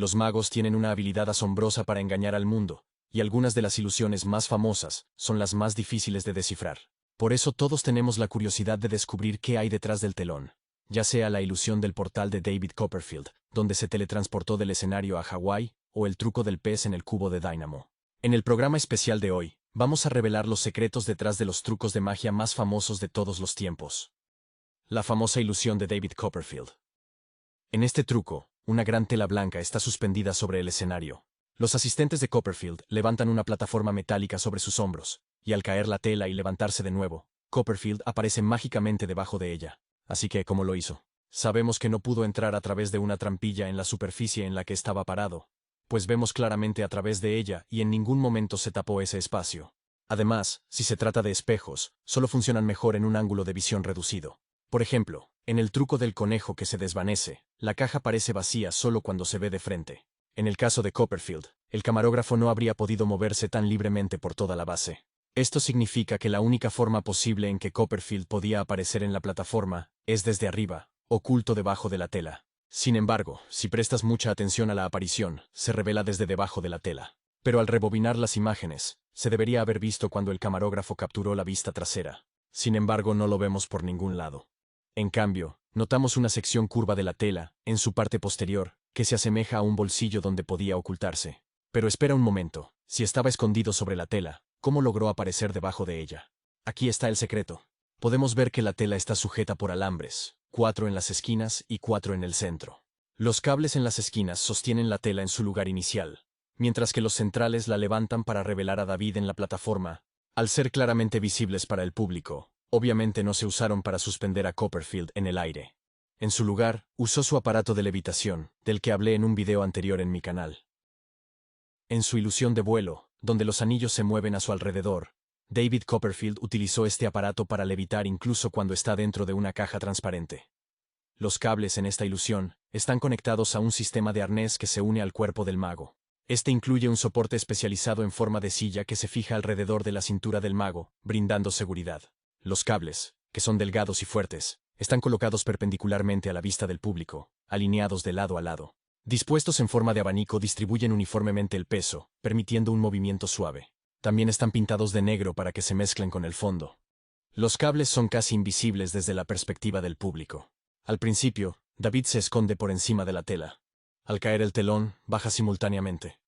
Los magos tienen una habilidad asombrosa para engañar al mundo, y algunas de las ilusiones más famosas son las más difíciles de descifrar. Por eso todos tenemos la curiosidad de descubrir qué hay detrás del telón, ya sea la ilusión del portal de David Copperfield, donde se teletransportó del escenario a Hawái, o el truco del pez en el cubo de Dynamo. En el programa especial de hoy, vamos a revelar los secretos detrás de los trucos de magia más famosos de todos los tiempos. La famosa ilusión de David Copperfield. En este truco, una gran tela blanca está suspendida sobre el escenario. Los asistentes de Copperfield levantan una plataforma metálica sobre sus hombros, y al caer la tela y levantarse de nuevo, Copperfield aparece mágicamente debajo de ella. Así que, ¿cómo lo hizo? Sabemos que no pudo entrar a través de una trampilla en la superficie en la que estaba parado, pues vemos claramente a través de ella y en ningún momento se tapó ese espacio. Además, si se trata de espejos, solo funcionan mejor en un ángulo de visión reducido. Por ejemplo, en el truco del conejo que se desvanece, la caja parece vacía solo cuando se ve de frente. En el caso de Copperfield, el camarógrafo no habría podido moverse tan libremente por toda la base. Esto significa que la única forma posible en que Copperfield podía aparecer en la plataforma es desde arriba, oculto debajo de la tela. Sin embargo, si prestas mucha atención a la aparición, se revela desde debajo de la tela. Pero al rebobinar las imágenes, se debería haber visto cuando el camarógrafo capturó la vista trasera. Sin embargo, no lo vemos por ningún lado. En cambio, notamos una sección curva de la tela, en su parte posterior, que se asemeja a un bolsillo donde podía ocultarse. Pero espera un momento, si estaba escondido sobre la tela, ¿cómo logró aparecer debajo de ella? Aquí está el secreto. Podemos ver que la tela está sujeta por alambres, 4 en las esquinas y 4 en el centro. Los cables en las esquinas sostienen la tela en su lugar inicial, mientras que los centrales la levantan para revelar a David en la plataforma. Al ser claramente visibles para el público, obviamente no se usaron para suspender a Copperfield en el aire. En su lugar, usó su aparato de levitación, del que hablé en un video anterior en mi canal. En su ilusión de vuelo, donde los anillos se mueven a su alrededor, David Copperfield utilizó este aparato para levitar incluso cuando está dentro de una caja transparente. Los cables en esta ilusión están conectados a un sistema de arnés que se une al cuerpo del mago. Este incluye un soporte especializado en forma de silla que se fija alrededor de la cintura del mago, brindando seguridad. Los cables, que son delgados y fuertes, están colocados perpendicularmente a la vista del público, alineados de lado a lado. Dispuestos en forma de abanico distribuyen uniformemente el peso, permitiendo un movimiento suave. También están pintados de negro para que se mezclen con el fondo. Los cables son casi invisibles desde la perspectiva del público. Al principio, David se esconde por encima de la tela. Al caer el telón, baja simultáneamente.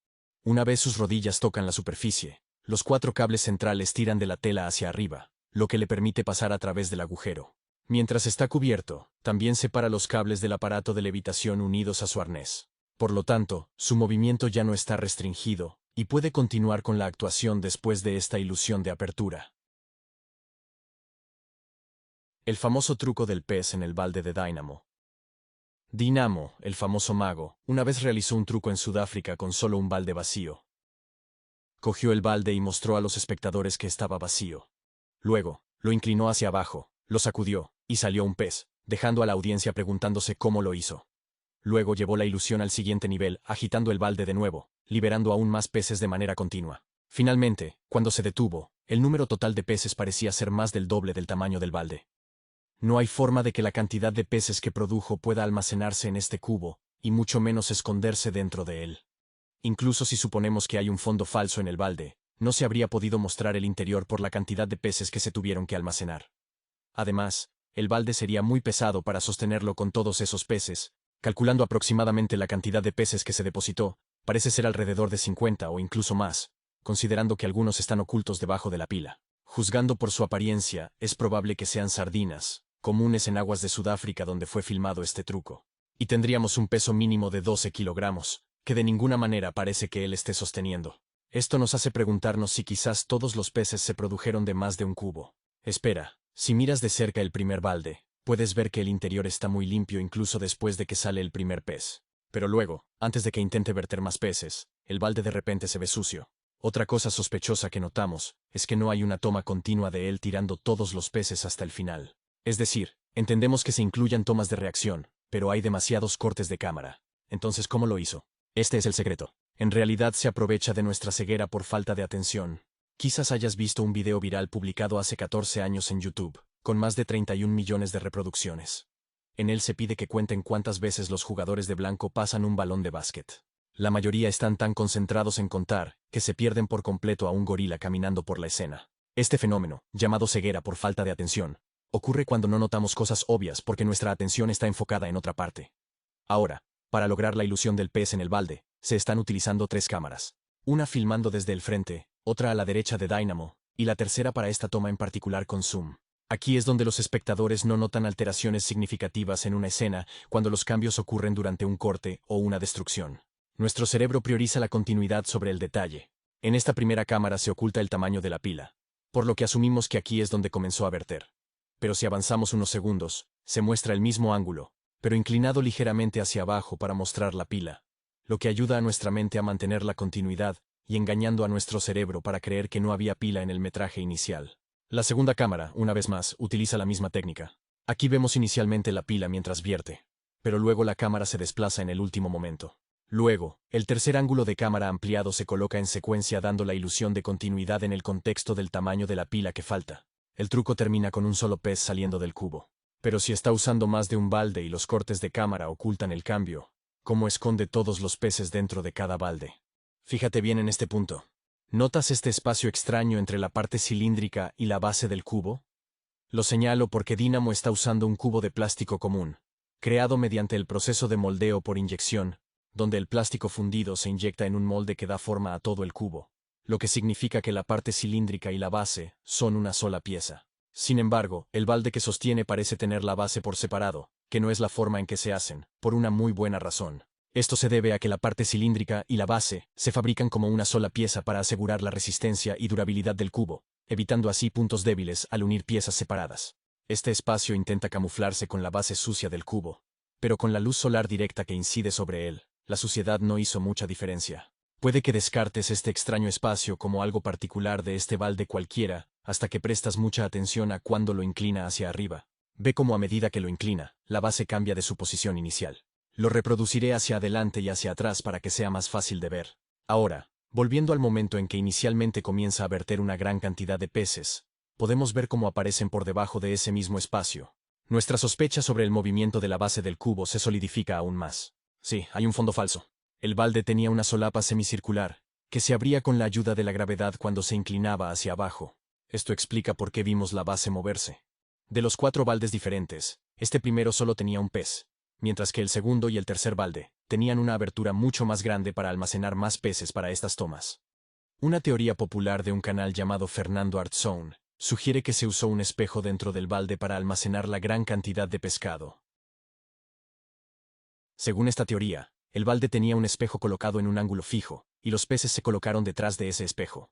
Una vez sus rodillas tocan la superficie, los 4 cables centrales tiran de la tela hacia arriba, lo que le permite pasar a través del agujero. Mientras está cubierto, también separa los cables del aparato de levitación unidos a su arnés. Por lo tanto, su movimiento ya no está restringido, y puede continuar con la actuación después de esta ilusión de apertura. El famoso truco del pez en el balde de Dynamo. Dynamo, el famoso mago, una vez realizó un truco en Sudáfrica con solo un balde vacío. Cogió el balde y mostró a los espectadores que estaba vacío. Luego, lo inclinó hacia abajo, lo sacudió, y salió un pez, dejando a la audiencia preguntándose cómo lo hizo. Luego llevó la ilusión al siguiente nivel, agitando el balde de nuevo, liberando aún más peces de manera continua. Finalmente, cuando se detuvo, el número total de peces parecía ser más del doble del tamaño del balde. No hay forma de que la cantidad de peces que produjo pueda almacenarse en este cubo, y mucho menos esconderse dentro de él. Incluso si suponemos que hay un fondo falso en el balde, no se habría podido mostrar el interior por la cantidad de peces que se tuvieron que almacenar. Además, el balde sería muy pesado para sostenerlo con todos esos peces. Calculando aproximadamente la cantidad de peces que se depositó, parece ser alrededor de 50 o incluso más, considerando que algunos están ocultos debajo de la pila. Juzgando por su apariencia, es probable que sean sardinas, comunes en aguas de Sudáfrica donde fue filmado este truco. Y tendríamos un peso mínimo de 12 kilogramos, que de ninguna manera parece que él esté sosteniendo. Esto nos hace preguntarnos si quizás todos los peces se produjeron de más de un cubo. Espera, si miras de cerca el primer balde, puedes ver que el interior está muy limpio incluso después de que sale el primer pez. Pero luego, antes de que intente verter más peces, el balde de repente se ve sucio. Otra cosa sospechosa que notamos es que no hay una toma continua de él tirando todos los peces hasta el final. Es decir, entendemos que se incluyan tomas de reacción, pero hay demasiados cortes de cámara. Entonces, ¿cómo lo hizo? Este es el secreto. En realidad se aprovecha de nuestra ceguera por falta de atención. Quizás hayas visto un video viral publicado hace 14 años en YouTube, con más de 31 millones de reproducciones. En él se pide que cuenten cuántas veces los jugadores de blanco pasan un balón de básquet. La mayoría están tan concentrados en contar, que se pierden por completo a un gorila caminando por la escena. Este fenómeno, llamado ceguera por falta de atención, ocurre cuando no notamos cosas obvias porque nuestra atención está enfocada en otra parte. Ahora, para lograr la ilusión del pez en el balde, se están utilizando 3 cámaras. Una filmando desde el frente, otra a la derecha de Dynamo, y la tercera para esta toma en particular con zoom. Aquí es donde los espectadores no notan alteraciones significativas en una escena cuando los cambios ocurren durante un corte o una destrucción. Nuestro cerebro prioriza la continuidad sobre el detalle. En esta primera cámara se oculta el tamaño de la pila, por lo que asumimos que aquí es donde comenzó a verter. Pero si avanzamos unos segundos, se muestra el mismo ángulo, pero inclinado ligeramente hacia abajo para mostrar la pila, lo que ayuda a nuestra mente a mantener la continuidad y engañando a nuestro cerebro para creer que no había pila en el metraje inicial. La segunda cámara, una vez más, utiliza la misma técnica. Aquí vemos inicialmente la pila mientras vierte, pero luego la cámara se desplaza en el último momento. Luego, el tercer ángulo de cámara ampliado se coloca en secuencia dando la ilusión de continuidad en el contexto del tamaño de la pila que falta. El truco termina con un solo pez saliendo del cubo. Pero si está usando más de un balde y los cortes de cámara ocultan el cambio, ¿cómo esconde todos los peces dentro de cada balde? Fíjate bien en este punto. ¿Notas este espacio extraño entre la parte cilíndrica y la base del cubo? Lo señalo porque Dynamo está usando un cubo de plástico común, creado mediante el proceso de moldeo por inyección, donde el plástico fundido se inyecta en un molde que da forma a todo el cubo, lo que significa que la parte cilíndrica y la base son una sola pieza. Sin embargo, el balde que sostiene parece tener la base por separado, que no es la forma en que se hacen, por una muy buena razón. Esto se debe a que la parte cilíndrica y la base se fabrican como una sola pieza para asegurar la resistencia y durabilidad del cubo, evitando así puntos débiles al unir piezas separadas. Este espacio intenta camuflarse con la base sucia del cubo, pero con la luz solar directa que incide sobre él, la suciedad no hizo mucha diferencia. Puede que descartes este extraño espacio como algo particular de este balde cualquiera, hasta que prestas mucha atención a cuándo lo inclina hacia arriba. Ve cómo a medida que lo inclina, la base cambia de su posición inicial. Lo reproduciré hacia adelante y hacia atrás para que sea más fácil de ver. Ahora, volviendo al momento en que inicialmente comienza a verter una gran cantidad de peces, podemos ver cómo aparecen por debajo de ese mismo espacio. Nuestra sospecha sobre el movimiento de la base del cubo se solidifica aún más. Sí, hay un fondo falso. El balde tenía una solapa semicircular, que se abría con la ayuda de la gravedad cuando se inclinaba hacia abajo. Esto explica por qué vimos la base moverse. De los 4 baldes diferentes, este primero solo tenía un pez, mientras que el segundo y el tercer balde tenían una abertura mucho más grande para almacenar más peces para estas tomas. Una teoría popular de un canal llamado Fernando Artzone sugiere que se usó un espejo dentro del balde para almacenar la gran cantidad de pescado. Según esta teoría, el balde tenía un espejo colocado en un ángulo fijo, y los peces se colocaron detrás de ese espejo.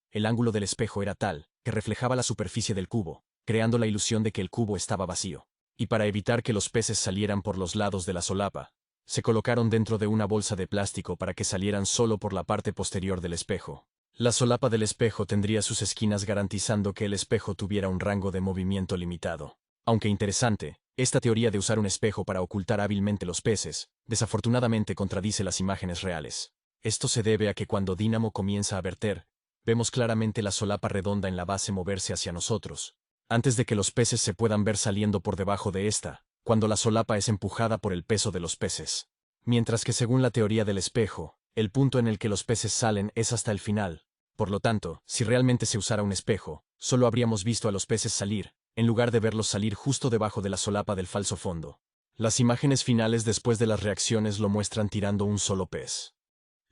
El ángulo del espejo era tal, que reflejaba la superficie del cubo, creando la ilusión de que el cubo estaba vacío. Y para evitar que los peces salieran por los lados de la solapa, se colocaron dentro de una bolsa de plástico para que salieran solo por la parte posterior del espejo. La solapa del espejo tendría sus esquinas garantizando que el espejo tuviera un rango de movimiento limitado. Aunque interesante, esta teoría de usar un espejo para ocultar hábilmente los peces, desafortunadamente contradice las imágenes reales. Esto se debe a que cuando Dynamo comienza a verter, vemos claramente la solapa redonda en la base moverse hacia nosotros, antes de que los peces se puedan ver saliendo por debajo de esta, cuando la solapa es empujada por el peso de los peces. Mientras que según la teoría del espejo, el punto en el que los peces salen es hasta el final. Por lo tanto, si realmente se usara un espejo, solo habríamos visto a los peces salir, en lugar de verlos salir justo debajo de la solapa del falso fondo. Las imágenes finales después de las reacciones lo muestran tirando un solo pez.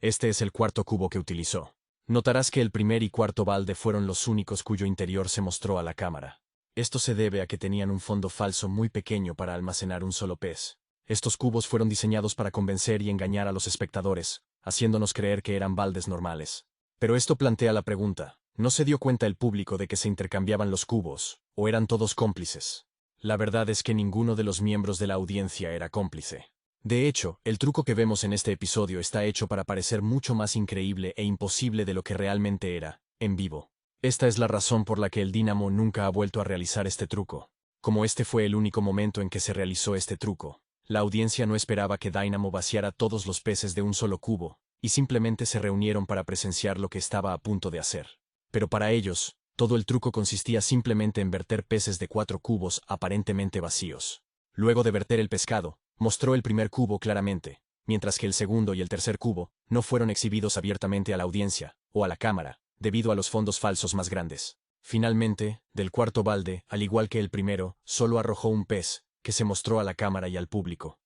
Este es el cuarto cubo que utilizó. Notarás que el primer y cuarto balde fueron los únicos cuyo interior se mostró a la cámara. Esto se debe a que tenían un fondo falso muy pequeño para almacenar un solo pez. Estos cubos fueron diseñados para convencer y engañar a los espectadores, haciéndonos creer que eran baldes normales. Pero esto plantea la pregunta, ¿no se dio cuenta el público de que se intercambiaban los cubos, o eran todos cómplices? La verdad es que ninguno de los miembros de la audiencia era cómplice. De hecho, el truco que vemos en este episodio está hecho para parecer mucho más increíble e imposible de lo que realmente era, en vivo. Esta es la razón por la que el Dynamo nunca ha vuelto a realizar este truco. Como este fue el único momento en que se realizó este truco, la audiencia no esperaba que Dynamo vaciara todos los peces de un solo cubo, y simplemente se reunieron para presenciar lo que estaba a punto de hacer. Pero para ellos, todo el truco consistía simplemente en verter peces de 4 cubos aparentemente vacíos. Luego de verter el pescado, mostró el primer cubo claramente, mientras que el segundo y el tercer cubo no fueron exhibidos abiertamente a la audiencia o a la cámara, debido a los fondos falsos más grandes. Finalmente, del cuarto balde, al igual que el primero, solo arrojó un pez, que se mostró a la cámara y al público.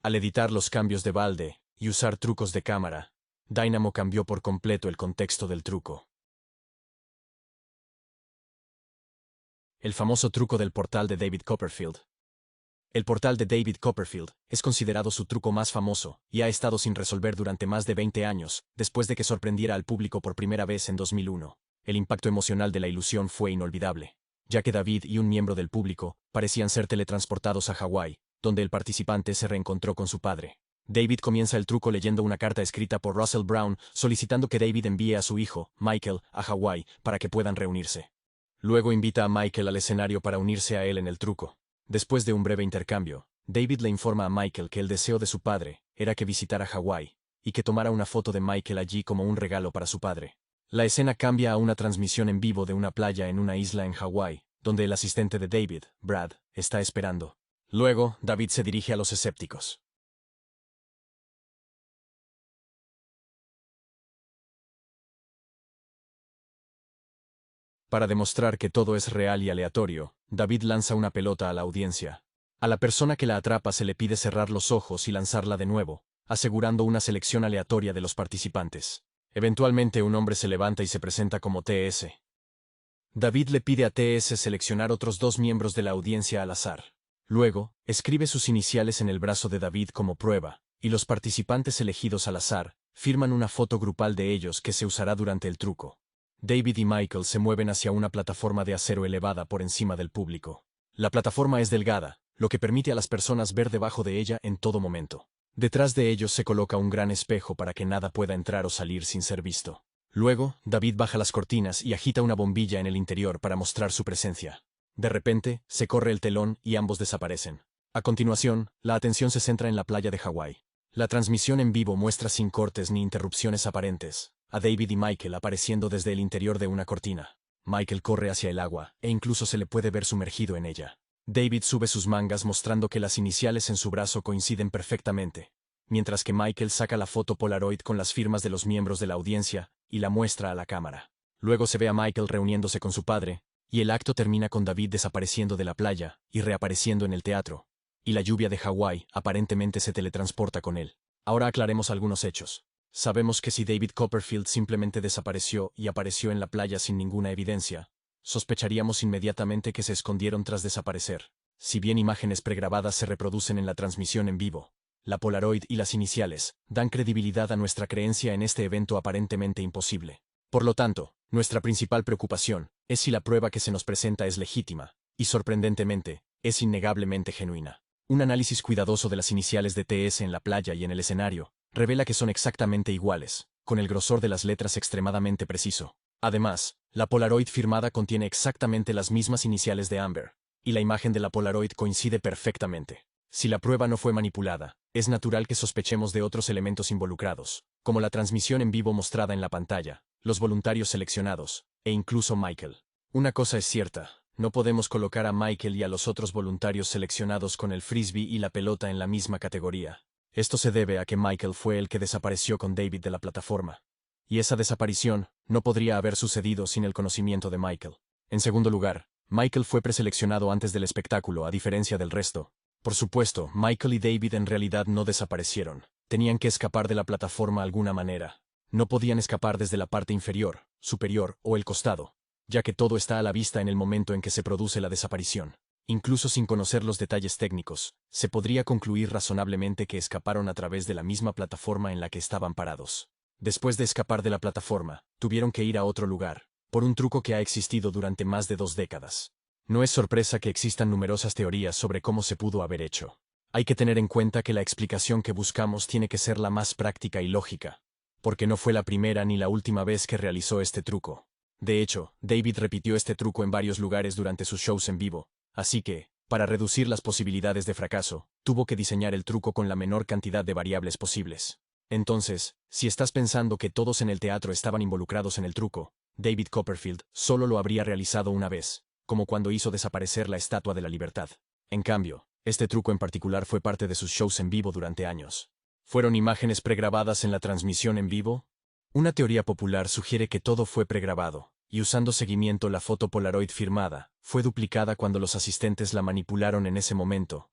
Al editar los cambios de balde y usar trucos de cámara, Dynamo cambió por completo el contexto del truco. El famoso truco del portal de David Copperfield. El portal de David Copperfield es considerado su truco más famoso y ha estado sin resolver durante más de 20 años, después de que sorprendiera al público por primera vez en 2001. El impacto emocional de la ilusión fue inolvidable, ya que David y un miembro del público parecían ser teletransportados a Hawái, donde el participante se reencontró con su padre. David comienza el truco leyendo una carta escrita por Russell Brown solicitando que David envíe a su hijo, Michael, a Hawái para que puedan reunirse. Luego invita a Michael al escenario para unirse a él en el truco. Después de un breve intercambio, David le informa a Michael que el deseo de su padre era que visitara Hawái y que tomara una foto de Michael allí como un regalo para su padre. La escena cambia a una transmisión en vivo de una playa en una isla en Hawái, donde el asistente de David, Brad, está esperando. Luego, David se dirige a los escépticos. Para demostrar que todo es real y aleatorio, David lanza una pelota a la audiencia. A la persona que la atrapa se le pide cerrar los ojos y lanzarla de nuevo, asegurando una selección aleatoria de los participantes. Eventualmente un hombre se levanta y se presenta como TS. David le pide a TS seleccionar otros dos miembros de la audiencia al azar. Luego, escribe sus iniciales en el brazo de David como prueba, y los participantes elegidos al azar firman una foto grupal de ellos que se usará durante el truco. David y Michael se mueven hacia una plataforma de acero elevada por encima del público. La plataforma es delgada, lo que permite a las personas ver debajo de ella en todo momento. Detrás de ellos se coloca un gran espejo para que nada pueda entrar o salir sin ser visto. Luego, David baja las cortinas y agita una bombilla en el interior para mostrar su presencia. De repente, se corre el telón y ambos desaparecen. A continuación, la atención se centra en la playa de Hawái. La transmisión en vivo muestra sin cortes ni interrupciones aparentes a David y Michael apareciendo desde el interior de una cortina. Michael corre hacia el agua, e incluso se le puede ver sumergido en ella. David sube sus mangas mostrando que las iniciales en su brazo coinciden perfectamente, mientras que Michael saca la foto Polaroid con las firmas de los miembros de la audiencia y la muestra a la cámara. Luego se ve a Michael reuniéndose con su padre, y el acto termina con David desapareciendo de la playa y reapareciendo en el teatro, y la lluvia de Hawái aparentemente se teletransporta con él. Ahora aclaremos algunos hechos. Sabemos que si David Copperfield simplemente desapareció y apareció en la playa sin ninguna evidencia, sospecharíamos inmediatamente que se escondieron tras desaparecer. Si bien imágenes pregrabadas se reproducen en la transmisión en vivo, la Polaroid y las iniciales dan credibilidad a nuestra creencia en este evento aparentemente imposible. Por lo tanto, nuestra principal preocupación es si la prueba que se nos presenta es legítima, y sorprendentemente, es innegablemente genuina. Un análisis cuidadoso de las iniciales de TS en la playa y en el escenario revela que son exactamente iguales, con el grosor de las letras extremadamente preciso. Además, la Polaroid firmada contiene exactamente las mismas iniciales de Amber, y la imagen de la Polaroid coincide perfectamente. Si la prueba no fue manipulada, es natural que sospechemos de otros elementos involucrados, como la transmisión en vivo mostrada en la pantalla, los voluntarios seleccionados, e incluso Michael. Una cosa es cierta, no podemos colocar a Michael y a los otros voluntarios seleccionados con el frisbee y la pelota en la misma categoría. Esto se debe a que Michael fue el que desapareció con David de la plataforma. Y esa desaparición no podría haber sucedido sin el conocimiento de Michael. En segundo lugar, Michael fue preseleccionado antes del espectáculo, a diferencia del resto. Por supuesto, Michael y David en realidad no desaparecieron. Tenían que escapar de la plataforma de alguna manera. No podían escapar desde la parte inferior, superior o el costado, ya que todo está a la vista en el momento en que se produce la desaparición. Incluso sin conocer los detalles técnicos, se podría concluir razonablemente que escaparon a través de la misma plataforma en la que estaban parados. Después de escapar de la plataforma, tuvieron que ir a otro lugar, por un truco que ha existido durante más de 2 décadas. No es sorpresa que existan numerosas teorías sobre cómo se pudo haber hecho. Hay que tener en cuenta que la explicación que buscamos tiene que ser la más práctica y lógica, porque no fue la primera ni la última vez que realizó este truco. De hecho, David repitió este truco en varios lugares durante sus shows en vivo, así que, para reducir las posibilidades de fracaso, tuvo que diseñar el truco con la menor cantidad de variables posibles. Entonces, si estás pensando que todos en el teatro estaban involucrados en el truco, David Copperfield solo lo habría realizado una vez, como cuando hizo desaparecer la Estatua de la Libertad. En cambio, este truco en particular fue parte de sus shows en vivo durante años. ¿Fueron imágenes pregrabadas en la transmisión en vivo? Una teoría popular sugiere que todo fue pregrabado, y usando seguimiento la foto Polaroid firmada, fue duplicada cuando los asistentes la manipularon en ese momento,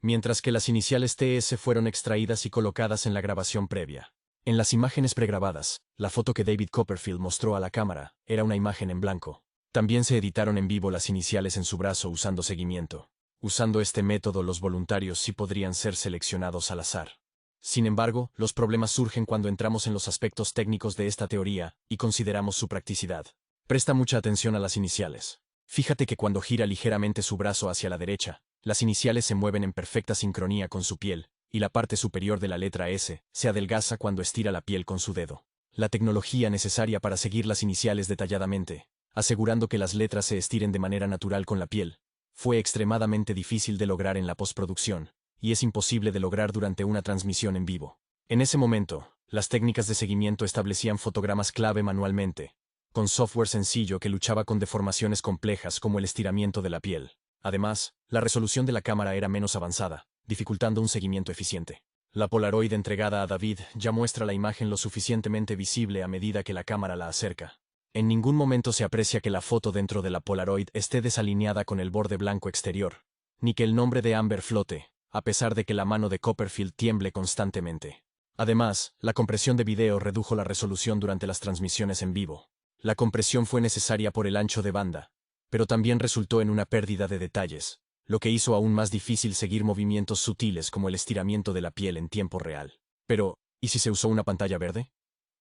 mientras que las iniciales TS fueron extraídas y colocadas en la grabación previa. En las imágenes pregrabadas, la foto que David Copperfield mostró a la cámara era una imagen en blanco. También se editaron en vivo las iniciales en su brazo usando seguimiento. Usando este método, los voluntarios sí podrían ser seleccionados al azar. Sin embargo, los problemas surgen cuando entramos en los aspectos técnicos de esta teoría y consideramos su practicidad. Presta mucha atención a las iniciales. Fíjate que cuando gira ligeramente su brazo hacia la derecha, las iniciales se mueven en perfecta sincronía con su piel, y la parte superior de la letra S se adelgaza cuando estira la piel con su dedo. La tecnología necesaria para seguir las iniciales detalladamente, asegurando que las letras se estiren de manera natural con la piel, fue extremadamente difícil de lograr en la postproducción, y es imposible de lograr durante una transmisión en vivo. En ese momento, las técnicas de seguimiento establecían fotogramas clave manualmente, con software sencillo que luchaba con deformaciones complejas como el estiramiento de la piel. Además, la resolución de la cámara era menos avanzada, dificultando un seguimiento eficiente. La Polaroid entregada a David ya muestra la imagen lo suficientemente visible a medida que la cámara la acerca. En ningún momento se aprecia que la foto dentro de la Polaroid esté desalineada con el borde blanco exterior, ni que el nombre de Amber flote, a pesar de que la mano de Copperfield tiemble constantemente. Además, la compresión de video redujo la resolución durante las transmisiones en vivo. La compresión fue necesaria por el ancho de banda, pero también resultó en una pérdida de detalles, lo que hizo aún más difícil seguir movimientos sutiles como el estiramiento de la piel en tiempo real. Pero, ¿y si se usó una pantalla verde?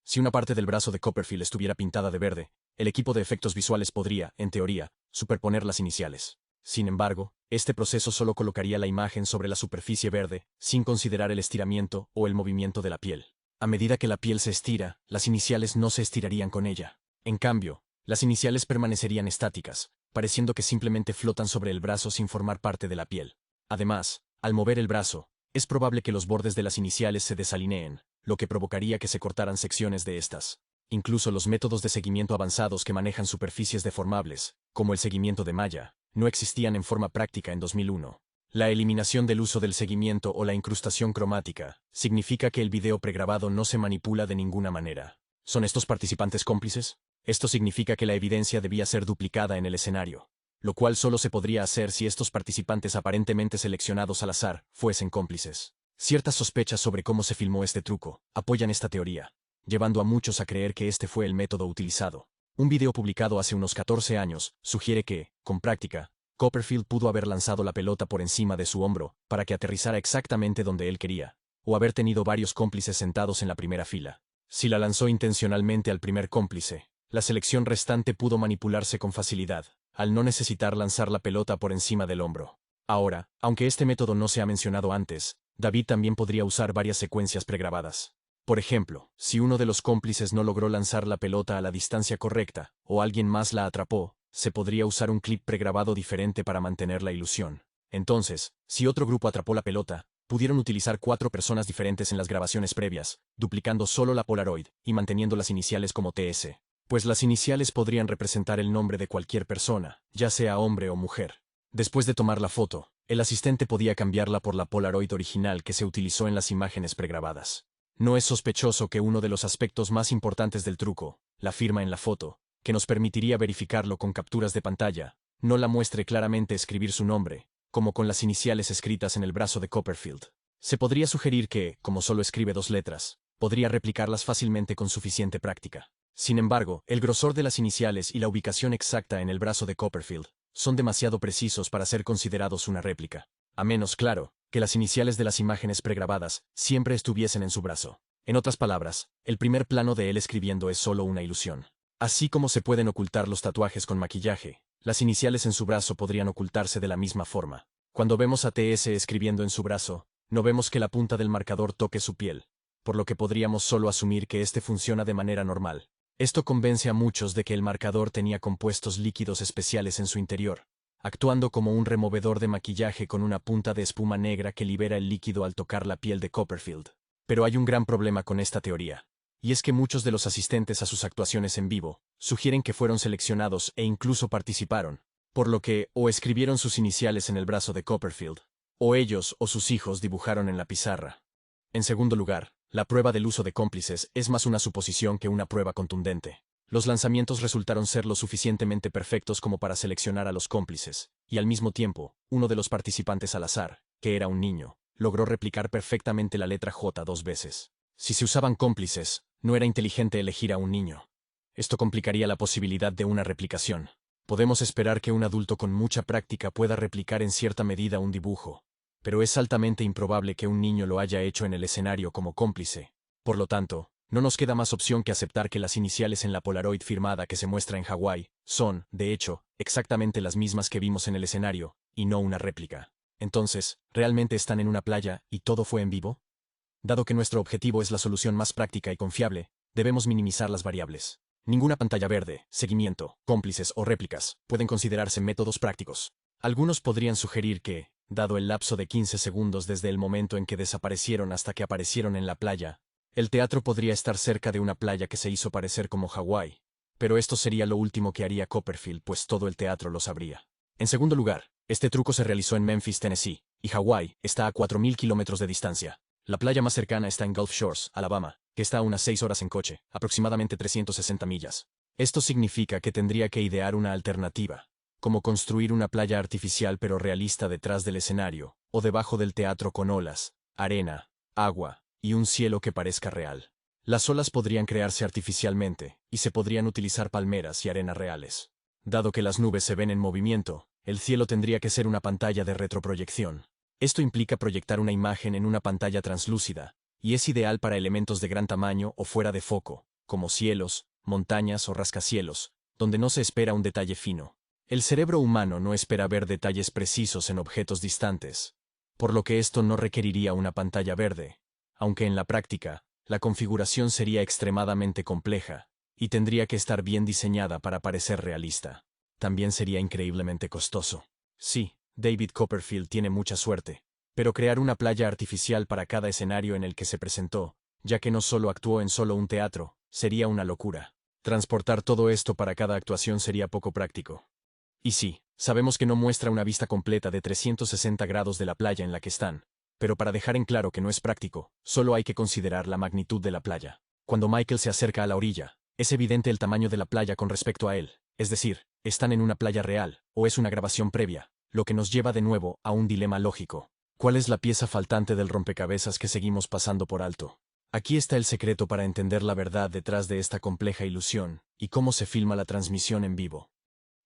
Si una parte del brazo de Copperfield estuviera pintada de verde, el equipo de efectos visuales podría, en teoría, superponer las iniciales. Sin embargo, este proceso solo colocaría la imagen sobre la superficie verde, sin considerar el estiramiento o el movimiento de la piel. A medida que la piel se estira, las iniciales no se estirarían con ella. En cambio, las iniciales permanecerían estáticas, pareciendo que simplemente flotan sobre el brazo sin formar parte de la piel. Además, al mover el brazo, es probable que los bordes de las iniciales se desalineen, lo que provocaría que se cortaran secciones de estas. Incluso los métodos de seguimiento avanzados que manejan superficies deformables, como el seguimiento de malla, no existían en forma práctica en 2001. La eliminación del uso del seguimiento o la incrustación cromática significa que el video pregrabado no se manipula de ninguna manera. ¿Son estos participantes cómplices? Esto significa que la evidencia debía ser duplicada en el escenario, lo cual solo se podría hacer si estos participantes aparentemente seleccionados al azar fuesen cómplices. Ciertas sospechas sobre cómo se filmó este truco apoyan esta teoría, llevando a muchos a creer que este fue el método utilizado. Un video publicado hace unos 14 años sugiere que, con práctica, Copperfield pudo haber lanzado la pelota por encima de su hombro para que aterrizara exactamente donde él quería, o haber tenido varios cómplices sentados en la primera fila. Si la lanzó intencionalmente al primer cómplice, la selección restante pudo manipularse con facilidad, al no necesitar lanzar la pelota por encima del hombro. Ahora, aunque este método no se ha mencionado antes, David también podría usar varias secuencias pregrabadas. Por ejemplo, si uno de los cómplices no logró lanzar la pelota a la distancia correcta, o alguien más la atrapó, se podría usar un clip pregrabado diferente para mantener la ilusión. Entonces, si otro grupo atrapó la pelota, pudieron utilizar 4 personas diferentes en las grabaciones previas, duplicando solo la Polaroid y manteniendo las iniciales como TS. Pues las iniciales podrían representar el nombre de cualquier persona, ya sea hombre o mujer. Después de tomar la foto, el asistente podía cambiarla por la Polaroid original que se utilizó en las imágenes pregrabadas. No es sospechoso que uno de los aspectos más importantes del truco, la firma en la foto, que nos permitiría verificarlo con capturas de pantalla, no la muestre claramente escribir su nombre, como con las iniciales escritas en el brazo de Copperfield. Se podría sugerir que, como solo escribe 2 letras, podría replicarlas fácilmente con suficiente práctica. Sin embargo, el grosor de las iniciales y la ubicación exacta en el brazo de Copperfield son demasiado precisos para ser considerados una réplica. A menos, claro, que las iniciales de las imágenes pregrabadas siempre estuviesen en su brazo. En otras palabras, el primer plano de él escribiendo es solo una ilusión. Así como se pueden ocultar los tatuajes con maquillaje, las iniciales en su brazo podrían ocultarse de la misma forma. Cuando vemos a TS escribiendo en su brazo, no vemos que la punta del marcador toque su piel, por lo que podríamos solo asumir que este funciona de manera normal. Esto convence a muchos de que el marcador tenía compuestos líquidos especiales en su interior, actuando como un removedor de maquillaje con una punta de espuma negra que libera el líquido al tocar la piel de Copperfield. Pero hay un gran problema con esta teoría, y es que muchos de los asistentes a sus actuaciones en vivo sugieren que fueron seleccionados e incluso participaron, por lo que o escribieron sus iniciales en el brazo de Copperfield, o ellos o sus hijos dibujaron en la pizarra. En segundo lugar, la prueba del uso de cómplices es más una suposición que una prueba contundente. Los lanzamientos resultaron ser lo suficientemente perfectos como para seleccionar a los cómplices, y al mismo tiempo, uno de los participantes al azar, que era un niño, logró replicar perfectamente la letra J 2 veces. Si se usaban cómplices, no era inteligente elegir a un niño. Esto complicaría la posibilidad de una replicación. Podemos esperar que un adulto con mucha práctica pueda replicar en cierta medida un dibujo, pero es altamente improbable que un niño lo haya hecho en el escenario como cómplice. Por lo tanto, no nos queda más opción que aceptar que las iniciales en la Polaroid firmada que se muestra en Hawái son, de hecho, exactamente las mismas que vimos en el escenario, y no una réplica. Entonces, ¿realmente están en una playa y todo fue en vivo? Dado que nuestro objetivo es la solución más práctica y confiable, debemos minimizar las variables. Ninguna pantalla verde, seguimiento, cómplices o réplicas pueden considerarse métodos prácticos. Algunos podrían sugerir que, dado el lapso de 15 segundos desde el momento en que desaparecieron hasta que aparecieron en la playa, el teatro podría estar cerca de una playa que se hizo parecer como Hawái. Pero esto sería lo último que haría Copperfield, pues todo el teatro lo sabría. En segundo lugar, este truco se realizó en Memphis, Tennessee, y Hawái está a 4.000 kilómetros de distancia. La playa más cercana está en Gulf Shores, Alabama, que está a unas 6 horas en coche, aproximadamente 360 millas. Esto significa que tendría que idear una alternativa, como construir una playa artificial pero realista detrás del escenario, o debajo del teatro con olas, arena, agua, y un cielo que parezca real. Las olas podrían crearse artificialmente, y se podrían utilizar palmeras y arenas reales. Dado que las nubes se ven en movimiento, el cielo tendría que ser una pantalla de retroproyección. Esto implica proyectar una imagen en una pantalla translúcida, y es ideal para elementos de gran tamaño o fuera de foco, como cielos, montañas o rascacielos, donde no se espera un detalle fino. El cerebro humano no espera ver detalles precisos en objetos distantes, por lo que esto no requeriría una pantalla verde, aunque en la práctica, la configuración sería extremadamente compleja, y tendría que estar bien diseñada para parecer realista. También sería increíblemente costoso. Sí, David Copperfield tiene mucha suerte, pero crear una playa artificial para cada escenario en el que se presentó, ya que no solo actuó en solo un teatro, sería una locura. Transportar todo esto para cada actuación sería poco práctico. Y sí, sabemos que no muestra una vista completa de 360 grados de la playa en la que están, pero para dejar en claro que no es práctico, solo hay que considerar la magnitud de la playa. Cuando Michael se acerca a la orilla, es evidente el tamaño de la playa con respecto a él, es decir, ¿están en una playa real, o es una grabación previa? Lo que nos lleva de nuevo a un dilema lógico. ¿Cuál es la pieza faltante del rompecabezas que seguimos pasando por alto? Aquí está el secreto para entender la verdad detrás de esta compleja ilusión, y cómo se filma la transmisión en vivo.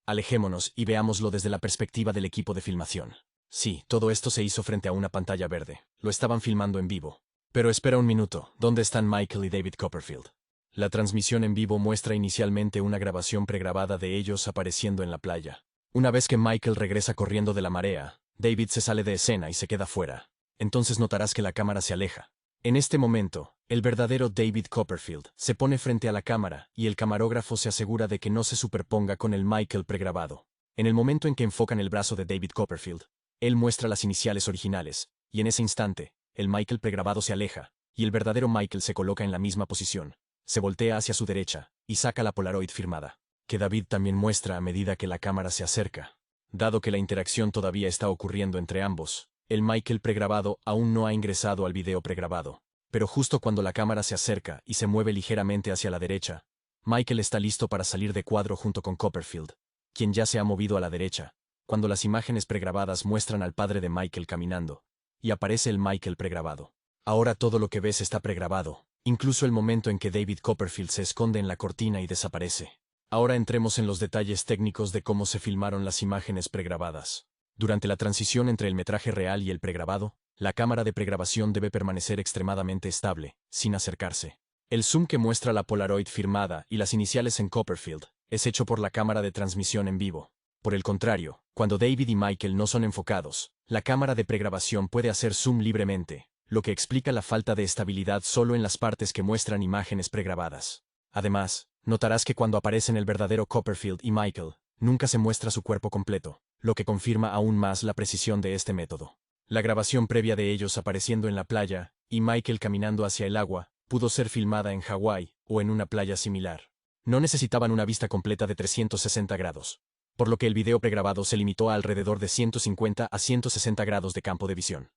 Alejémonos y veámoslo desde la perspectiva del equipo de filmación. Sí, todo esto se hizo frente a una pantalla verde. Lo estaban filmando en vivo. Pero espera un minuto, ¿dónde están Michael y David Copperfield? La transmisión en vivo muestra inicialmente una grabación pregrabada de ellos apareciendo en la playa. Una vez que Michael regresa corriendo de la marea, David se sale de escena y se queda fuera. Entonces notarás que la cámara se aleja. En este momento, el verdadero David Copperfield se pone frente a la cámara y el camarógrafo se asegura de que no se superponga con el Michael pregrabado. En el momento en que enfocan el brazo de David Copperfield, él muestra las iniciales originales, y en ese instante, el Michael pregrabado se aleja, y el verdadero Michael se coloca en la misma posición. Se voltea hacia su derecha, y saca la Polaroid firmada, que David también muestra a medida que la cámara se acerca. Dado que la interacción todavía está ocurriendo entre ambos, el Michael pregrabado aún no ha ingresado al video pregrabado. Pero justo cuando la cámara se acerca y se mueve ligeramente hacia la derecha, Michael está listo para salir de cuadro junto con Copperfield, quien ya se ha movido a la derecha, cuando las imágenes pregrabadas muestran al padre de Michael caminando, y aparece el Michael pregrabado. Ahora todo lo que ves está pregrabado, incluso el momento en que David Copperfield se esconde en la cortina y desaparece. Ahora entremos en los detalles técnicos de cómo se filmaron las imágenes pregrabadas. Durante la transición entre el metraje real y el pregrabado, la cámara de pregrabación debe permanecer extremadamente estable, sin acercarse. El zoom que muestra la Polaroid firmada y las iniciales en Copperfield es hecho por la cámara de transmisión en vivo. Por el contrario, cuando David y Michael no son enfocados, la cámara de pregrabación puede hacer zoom libremente, lo que explica la falta de estabilidad solo en las partes que muestran imágenes pregrabadas. Además, notarás que cuando aparecen el verdadero Copperfield y Michael, nunca se muestra su cuerpo completo, lo que confirma aún más la precisión de este método. La grabación previa de ellos apareciendo en la playa, y Michael caminando hacia el agua, pudo ser filmada en Hawái o en una playa similar. No necesitaban una vista completa de 360 grados, por lo que el video pregrabado se limitó a alrededor de 150 a 160 grados de campo de visión.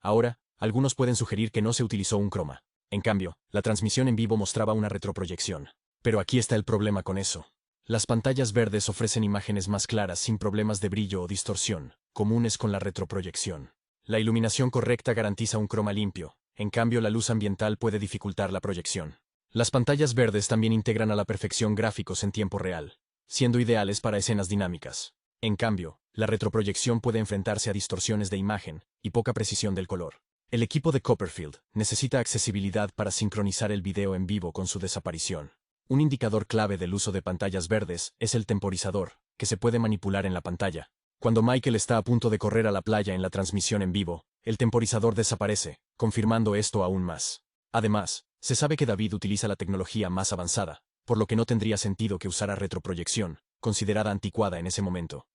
Ahora, Algunos pueden sugerir que no se utilizó un croma. En cambio, la transmisión en vivo mostraba una retroproyección. Pero aquí está el problema con eso. Las pantallas verdes ofrecen imágenes más claras sin problemas de brillo o distorsión, comunes con la retroproyección. La iluminación correcta garantiza un croma limpio, en cambio la luz ambiental puede dificultar la proyección. Las pantallas verdes también integran a la perfección gráficos en tiempo real, siendo ideales para escenas dinámicas. En cambio, la retroproyección puede enfrentarse a distorsiones de imagen y poca precisión del color. El equipo de Copperfield necesita accesibilidad para sincronizar el video en vivo con su desaparición. Un indicador clave del uso de pantallas verdes es el temporizador, que se puede manipular en la pantalla. Cuando Michael está a punto de correr a la playa en la transmisión en vivo, el temporizador desaparece, confirmando esto aún más. Además, se sabe que David utiliza la tecnología más avanzada, por lo que no tendría sentido que usara retroproyección, considerada anticuada en ese momento.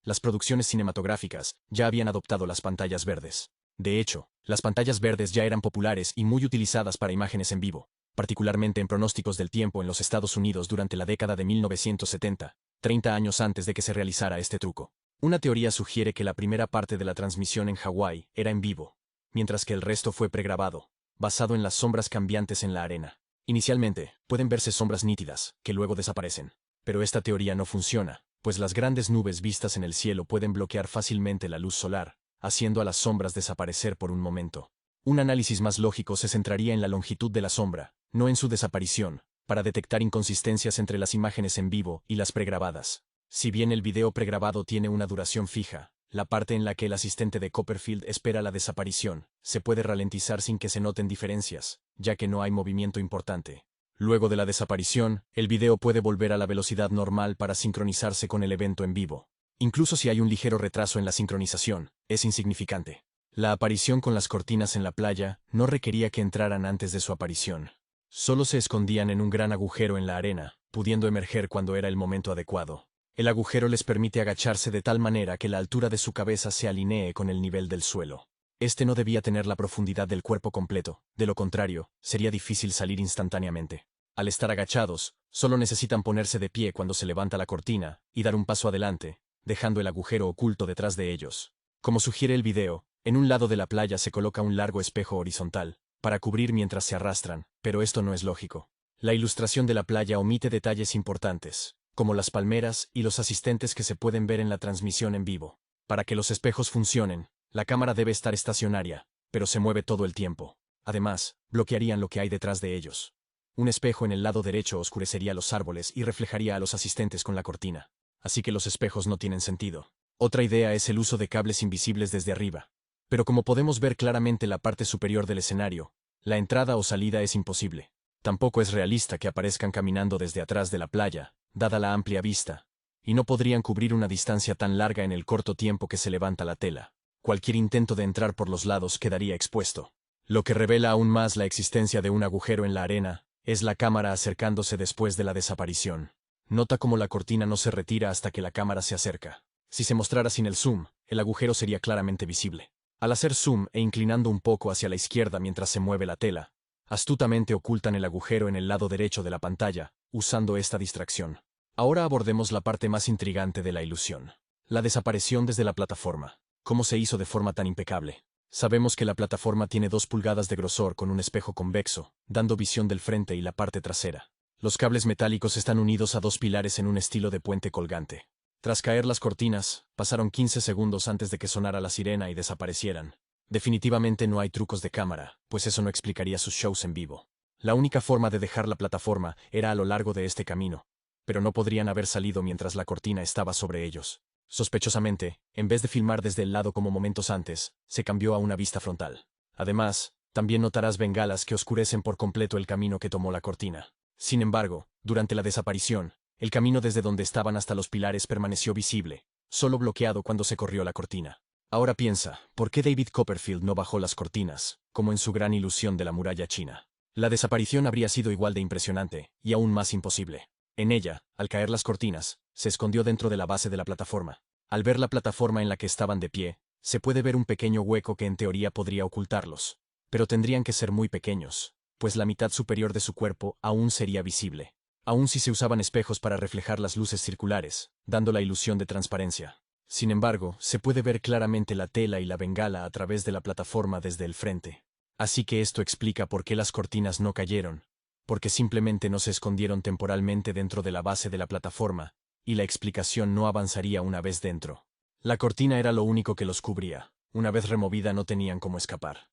Las producciones cinematográficas ya habían adoptado las pantallas verdes. De hecho, las pantallas verdes ya eran populares y muy utilizadas para imágenes en vivo, particularmente en pronósticos del tiempo en los Estados Unidos durante la década de 1970, 30 años antes de que se realizara este truco. Una teoría sugiere que la primera parte de la transmisión en Hawái era en vivo, mientras que el resto fue pregrabado, basado en las sombras cambiantes en la arena. Inicialmente, pueden verse sombras nítidas, que luego desaparecen. Pero esta teoría no funciona, pues las grandes nubes vistas en el cielo pueden bloquear fácilmente la luz solar, haciendo a las sombras desaparecer por un momento. Un análisis más lógico se centraría en la longitud de la sombra, no en su desaparición, para detectar inconsistencias entre las imágenes en vivo y las pregrabadas. Si bien el video pregrabado tiene una duración fija, la parte en la que el asistente de Copperfield espera la desaparición se puede ralentizar sin que se noten diferencias, ya que no hay movimiento importante. Luego de la desaparición, el video puede volver a la velocidad normal para sincronizarse con el evento en vivo. Incluso si hay un ligero retraso en la sincronización, es insignificante. La aparición con las cortinas en la playa no requería que entraran antes de su aparición. Solo se escondían en un gran agujero en la arena, pudiendo emerger cuando era el momento adecuado. El agujero les permite agacharse de tal manera que la altura de su cabeza se alinee con el nivel del suelo. Este no debía tener la profundidad del cuerpo completo, de lo contrario, sería difícil salir instantáneamente. Al estar agachados, solo necesitan ponerse de pie cuando se levanta la cortina y dar un paso adelante, dejando el agujero oculto detrás de ellos. Como sugiere el video, en un lado de la playa se coloca un largo espejo horizontal, para cubrir mientras se arrastran, pero esto no es lógico. La ilustración de la playa omite detalles importantes, como las palmeras y los asistentes que se pueden ver en la transmisión en vivo. Para que los espejos funcionen, la cámara debe estar estacionaria, pero se mueve todo el tiempo. Además, bloquearían lo que hay detrás de ellos. Un espejo en el lado derecho oscurecería los árboles y reflejaría a los asistentes con la cortina. Así que los espejos no tienen sentido. Otra idea es el uso de cables invisibles desde arriba. Pero como podemos ver claramente la parte superior del escenario, la entrada o salida es imposible. Tampoco es realista que aparezcan caminando desde atrás de la playa, dada la amplia vista, y no podrían cubrir una distancia tan larga en el corto tiempo que se levanta la tela. Cualquier intento de entrar por los lados quedaría expuesto. Lo que revela aún más la existencia de un agujero en la arena es la cámara acercándose después de la desaparición. Nota cómo la cortina no se retira hasta que la cámara se acerca. Si se mostrara sin el zoom, el agujero sería claramente visible. Al hacer zoom e inclinando un poco hacia la izquierda mientras se mueve la tela, astutamente ocultan el agujero en el lado derecho de la pantalla, usando esta distracción. Ahora abordemos la parte más intrigante de la ilusión. La desaparición desde la plataforma. ¿Cómo se hizo de forma tan impecable? Sabemos que la plataforma tiene 2 pulgadas de grosor con un espejo convexo, dando visión del frente y la parte trasera. Los cables metálicos están unidos a 2 pilares en un estilo de puente colgante. Tras caer las cortinas, pasaron 15 segundos antes de que sonara la sirena y desaparecieran. Definitivamente no hay trucos de cámara, pues eso no explicaría sus shows en vivo. La única forma de dejar la plataforma era a lo largo de este camino, pero no podrían haber salido mientras la cortina estaba sobre ellos. Sospechosamente, en vez de filmar desde el lado como momentos antes, se cambió a una vista frontal. Además, también notarás bengalas que oscurecen por completo el camino que tomó la cortina. Sin embargo, durante la desaparición, el camino desde donde estaban hasta los pilares permaneció visible, solo bloqueado cuando se corrió la cortina. Ahora piensa, ¿por qué David Copperfield no bajó las cortinas, como en su gran ilusión de la muralla china? La desaparición habría sido igual de impresionante, y aún más imposible. En ella, al caer las cortinas, se escondió dentro de la base de la plataforma. Al ver la plataforma en la que estaban de pie, se puede ver un pequeño hueco que en teoría podría ocultarlos. Pero tendrían que ser muy pequeños, pues la mitad superior de su cuerpo aún sería visible. Aún si se usaban espejos para reflejar las luces circulares, dando la ilusión de transparencia. Sin embargo, se puede ver claramente la tela y la bengala a través de la plataforma desde el frente. Así que esto explica por qué las cortinas no cayeron, porque simplemente no se escondieron temporalmente dentro de la base de la plataforma, y la explicación no avanzaría una vez dentro. La cortina era lo único que los cubría. Una vez removida no tenían cómo escapar.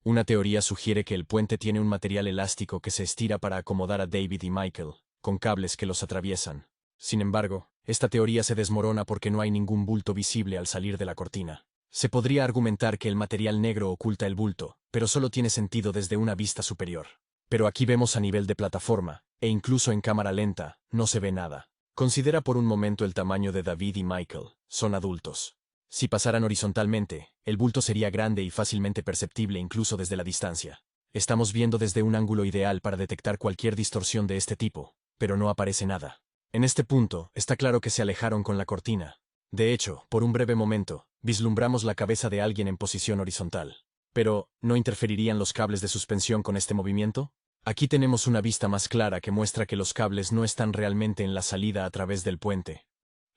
Una teoría sugiere que el puente tiene un material elástico que se estira para acomodar a David y Michael, con cables que los atraviesan. Sin embargo, esta teoría se desmorona porque no hay ningún bulto visible al salir de la cortina. Se podría argumentar que el material negro oculta el bulto, pero solo tiene sentido desde una vista superior. Pero aquí vemos a nivel de plataforma, e incluso en cámara lenta, no se ve nada. Considera por un momento el tamaño de David y Michael, son adultos. Si pasaran horizontalmente, el bulto sería grande y fácilmente perceptible incluso desde la distancia. Estamos viendo desde un ángulo ideal para detectar cualquier distorsión de este tipo, pero no aparece nada. En este punto, está claro que se alejaron con la cortina. De hecho, por un breve momento, vislumbramos la cabeza de alguien en posición horizontal. Pero, ¿no interferirían los cables de suspensión con este movimiento? Aquí tenemos una vista más clara que muestra que los cables no están realmente en la salida a través del puente.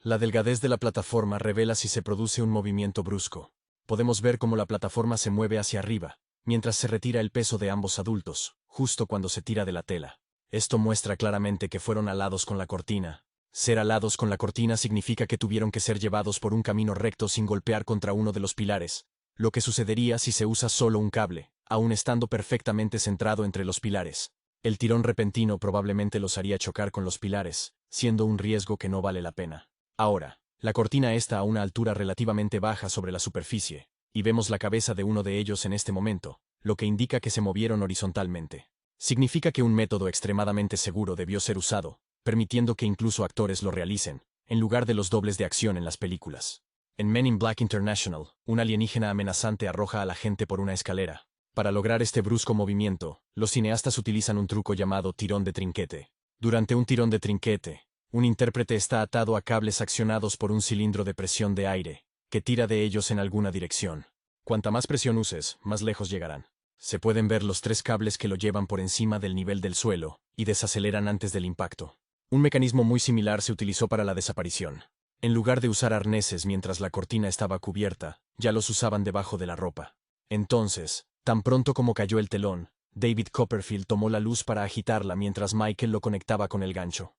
La delgadez de la plataforma revela si se produce un movimiento brusco. Podemos ver cómo la plataforma se mueve hacia arriba, mientras se retira el peso de ambos adultos, justo cuando se tira de la tela. Esto muestra claramente que fueron alados con la cortina. Ser alados con la cortina significa que tuvieron que ser llevados por un camino recto sin golpear contra uno de los pilares, lo que sucedería si se usa solo un cable, aun estando perfectamente centrado entre los pilares. El tirón repentino probablemente los haría chocar con los pilares, siendo un riesgo que no vale la pena. Ahora, la cortina está a una altura relativamente baja sobre la superficie, y vemos la cabeza de uno de ellos en este momento, lo que indica que se movieron horizontalmente. Significa que un método extremadamente seguro debió ser usado, permitiendo que incluso actores lo realicen, en lugar de los dobles de acción en las películas. En Men in Black International, un alienígena amenazante arroja a la gente por una escalera. Para lograr este brusco movimiento, los cineastas utilizan un truco llamado tirón de trinquete. Durante un tirón de trinquete, un intérprete está atado a cables accionados por un cilindro de presión de aire, que tira de ellos en alguna dirección. Cuanta más presión uses, más lejos llegarán. Se pueden ver los 3 cables que lo llevan por encima del nivel del suelo, y desaceleran antes del impacto. Un mecanismo muy similar se utilizó para la desaparición. En lugar de usar arneses mientras la cortina estaba cubierta, ya los usaban debajo de la ropa. Entonces, tan pronto como cayó el telón, David Copperfield tomó la luz para agitarla mientras Michael lo conectaba con el gancho.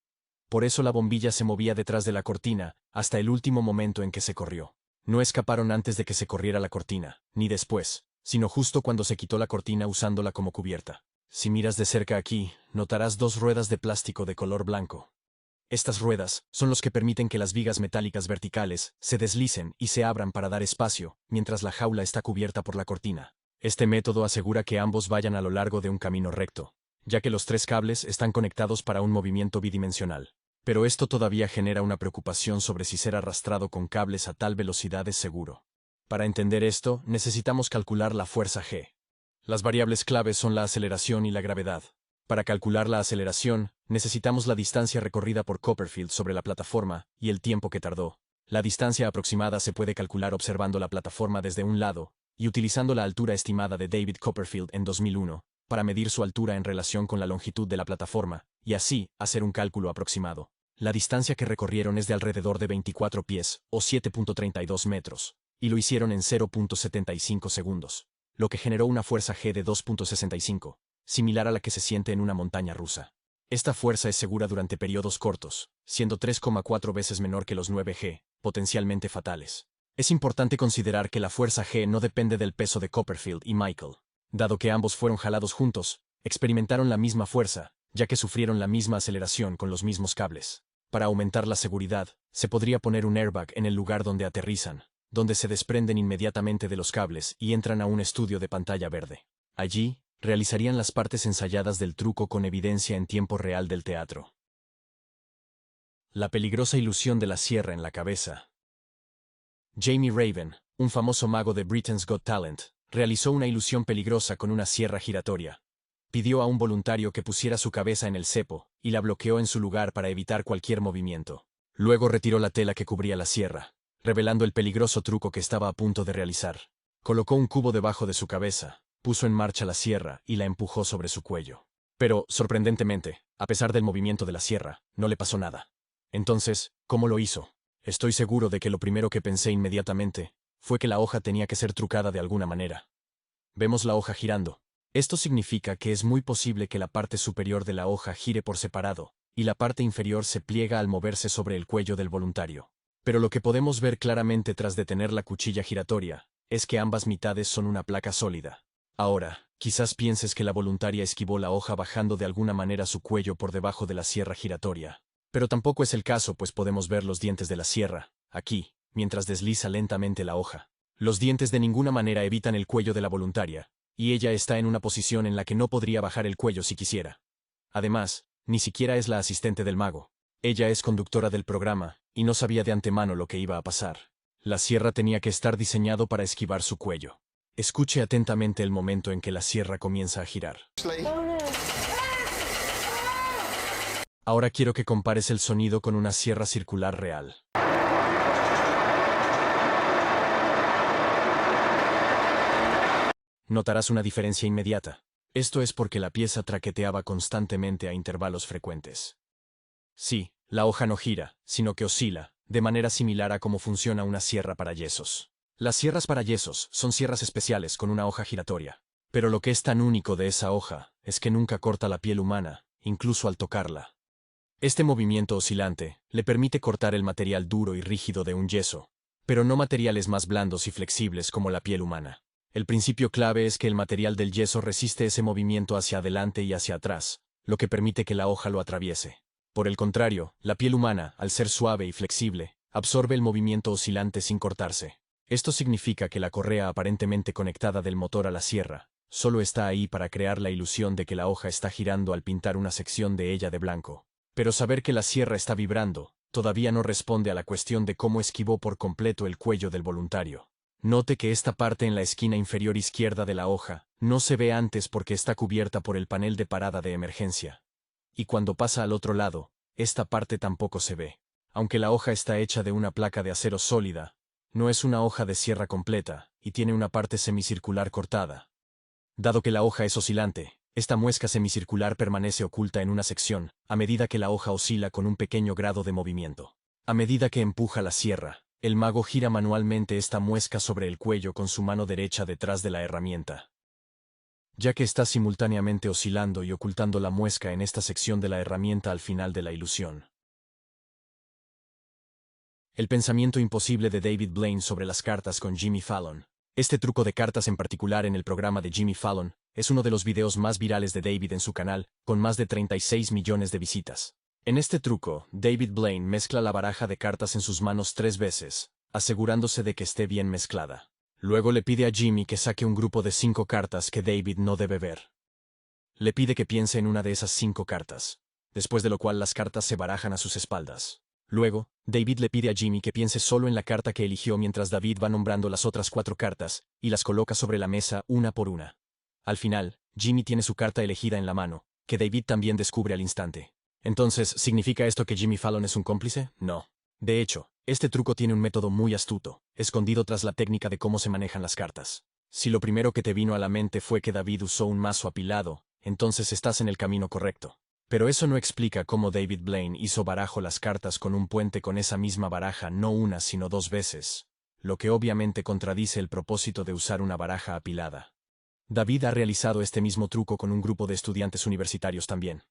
Por eso la bombilla se movía detrás de la cortina, hasta el último momento en que se corrió. No escaparon antes de que se corriera la cortina, ni después, sino justo cuando se quitó la cortina usándola como cubierta. Si miras de cerca aquí, notarás 2 ruedas de plástico de color blanco. Estas ruedas son los que permiten que las vigas metálicas verticales se deslicen y se abran para dar espacio, mientras la jaula está cubierta por la cortina. Este método asegura que ambos vayan a lo largo de un camino recto, ya que los 3 cables están conectados para un movimiento bidimensional. Pero esto todavía genera una preocupación sobre si ser arrastrado con cables a tal velocidad es seguro. Para entender esto, necesitamos calcular la fuerza G. Las variables claves son la aceleración y la gravedad. Para calcular la aceleración, necesitamos la distancia recorrida por Copperfield sobre la plataforma y el tiempo que tardó. La distancia aproximada se puede calcular observando la plataforma desde un lado y utilizando la altura estimada de David Copperfield en 2001, para medir su altura en relación con la longitud de la plataforma, y así hacer un cálculo aproximado. La distancia que recorrieron es de alrededor de 24 pies, o 7.32 metros, y lo hicieron en 0.75 segundos, lo que generó una fuerza G de 2.65, similar a la que se siente en una montaña rusa. Esta fuerza es segura durante periodos cortos, siendo 3,4 veces menor que los 9G, potencialmente fatales. Es importante considerar que la fuerza G no depende del peso de Copperfield y Michael. Dado que ambos fueron jalados juntos, experimentaron la misma fuerza, ya que sufrieron la misma aceleración con los mismos cables. Para aumentar la seguridad, se podría poner un airbag en el lugar donde aterrizan, donde se desprenden inmediatamente de los cables y entran a un estudio de pantalla verde. Allí, realizarían las partes ensayadas del truco con evidencia en tiempo real del teatro. La peligrosa ilusión de la sierra en la cabeza. Jamie Raven, un famoso mago de Britain's Got Talent, realizó una ilusión peligrosa con una sierra giratoria. Pidió a un voluntario que pusiera su cabeza en el cepo, y la bloqueó en su lugar para evitar cualquier movimiento. Luego retiró la tela que cubría la sierra, revelando el peligroso truco que estaba a punto de realizar. Colocó un cubo debajo de su cabeza, puso en marcha la sierra y la empujó sobre su cuello. Pero, sorprendentemente, a pesar del movimiento de la sierra, no le pasó nada. Entonces, ¿cómo lo hizo? Estoy seguro de que lo primero que pensé inmediatamente fue que la hoja tenía que ser trucada de alguna manera. Vemos la hoja girando. Esto significa que es muy posible que la parte superior de la hoja gire por separado, y la parte inferior se pliega al moverse sobre el cuello del voluntario. Pero lo que podemos ver claramente tras detener la cuchilla giratoria es que ambas mitades son una placa sólida. Ahora, quizás pienses que la voluntaria esquivó la hoja bajando de alguna manera su cuello por debajo de la sierra giratoria. Pero tampoco es el caso, pues podemos ver los dientes de la sierra, aquí, mientras desliza lentamente la hoja. Los dientes de ninguna manera evitan el cuello de la voluntaria, y ella está en una posición en la que no podría bajar el cuello si quisiera. Además, ni siquiera es la asistente del mago. Ella es conductora del programa, y no sabía de antemano lo que iba a pasar. La sierra tenía que estar diseñado para esquivar su cuello. Escuche atentamente el momento en que la sierra comienza a girar. Ahora quiero que compares el sonido con una sierra circular real. Notarás una diferencia inmediata. Esto es porque la pieza traqueteaba constantemente a intervalos frecuentes. Sí, la hoja no gira, sino que oscila, de manera similar a cómo funciona una sierra para yesos. Las sierras para yesos son sierras especiales con una hoja giratoria. Pero lo que es tan único de esa hoja es que nunca corta la piel humana, incluso al tocarla. Este movimiento oscilante le permite cortar el material duro y rígido de un yeso, pero no materiales más blandos y flexibles como la piel humana. El principio clave es que el material del yeso resiste ese movimiento hacia adelante y hacia atrás, lo que permite que la hoja lo atraviese. Por el contrario, la piel humana, al ser suave y flexible, absorbe el movimiento oscilante sin cortarse. Esto significa que la correa aparentemente conectada del motor a la sierra solo está ahí para crear la ilusión de que la hoja está girando al pintar una sección de ella de blanco. Pero saber que la sierra está vibrando todavía no responde a la cuestión de cómo esquivó por completo el cuello del voluntario. Note que esta parte en la esquina inferior izquierda de la hoja no se ve antes porque está cubierta por el panel de parada de emergencia. Y cuando pasa al otro lado, esta parte tampoco se ve. Aunque la hoja está hecha de una placa de acero sólida, no es una hoja de sierra completa, y tiene una parte semicircular cortada. Dado que la hoja es oscilante, esta muesca semicircular permanece oculta en una sección, a medida que la hoja oscila con un pequeño grado de movimiento. A medida que empuja la sierra, el mago gira manualmente esta muesca sobre el cuello con su mano derecha detrás de la herramienta. Ya que está simultáneamente oscilando y ocultando la muesca en esta sección de la herramienta al final de la ilusión. El pensamiento imposible de David Blaine sobre las cartas con Jimmy Fallon. Este truco de cartas en particular en el programa de Jimmy Fallon es uno de los videos más virales de David en su canal, con más de 36 millones de visitas. En este truco, David Blaine mezcla la baraja de cartas en sus manos 3 veces, asegurándose de que esté bien mezclada. Luego le pide a Jimmy que saque un grupo de 5 cartas que David no debe ver. Le pide que piense en una de esas 5 cartas, después de lo cual las cartas se barajan a sus espaldas. Luego, David le pide a Jimmy que piense solo en la carta que eligió mientras David va nombrando las otras 4 cartas, y las coloca sobre la mesa una por una. Al final, Jimmy tiene su carta elegida en la mano, que David también descubre al instante. Entonces, ¿significa esto que Jimmy Fallon es un cómplice? No. De hecho, este truco tiene un método muy astuto, escondido tras la técnica de cómo se manejan las cartas. Si lo primero que te vino a la mente fue que David usó un mazo apilado, entonces estás en el camino correcto. Pero eso no explica cómo David Blaine hizo barajo las cartas con un puente con esa misma baraja no una sino 2 veces, lo que obviamente contradice el propósito de usar una baraja apilada. David ha realizado este mismo truco con un grupo de estudiantes universitarios también.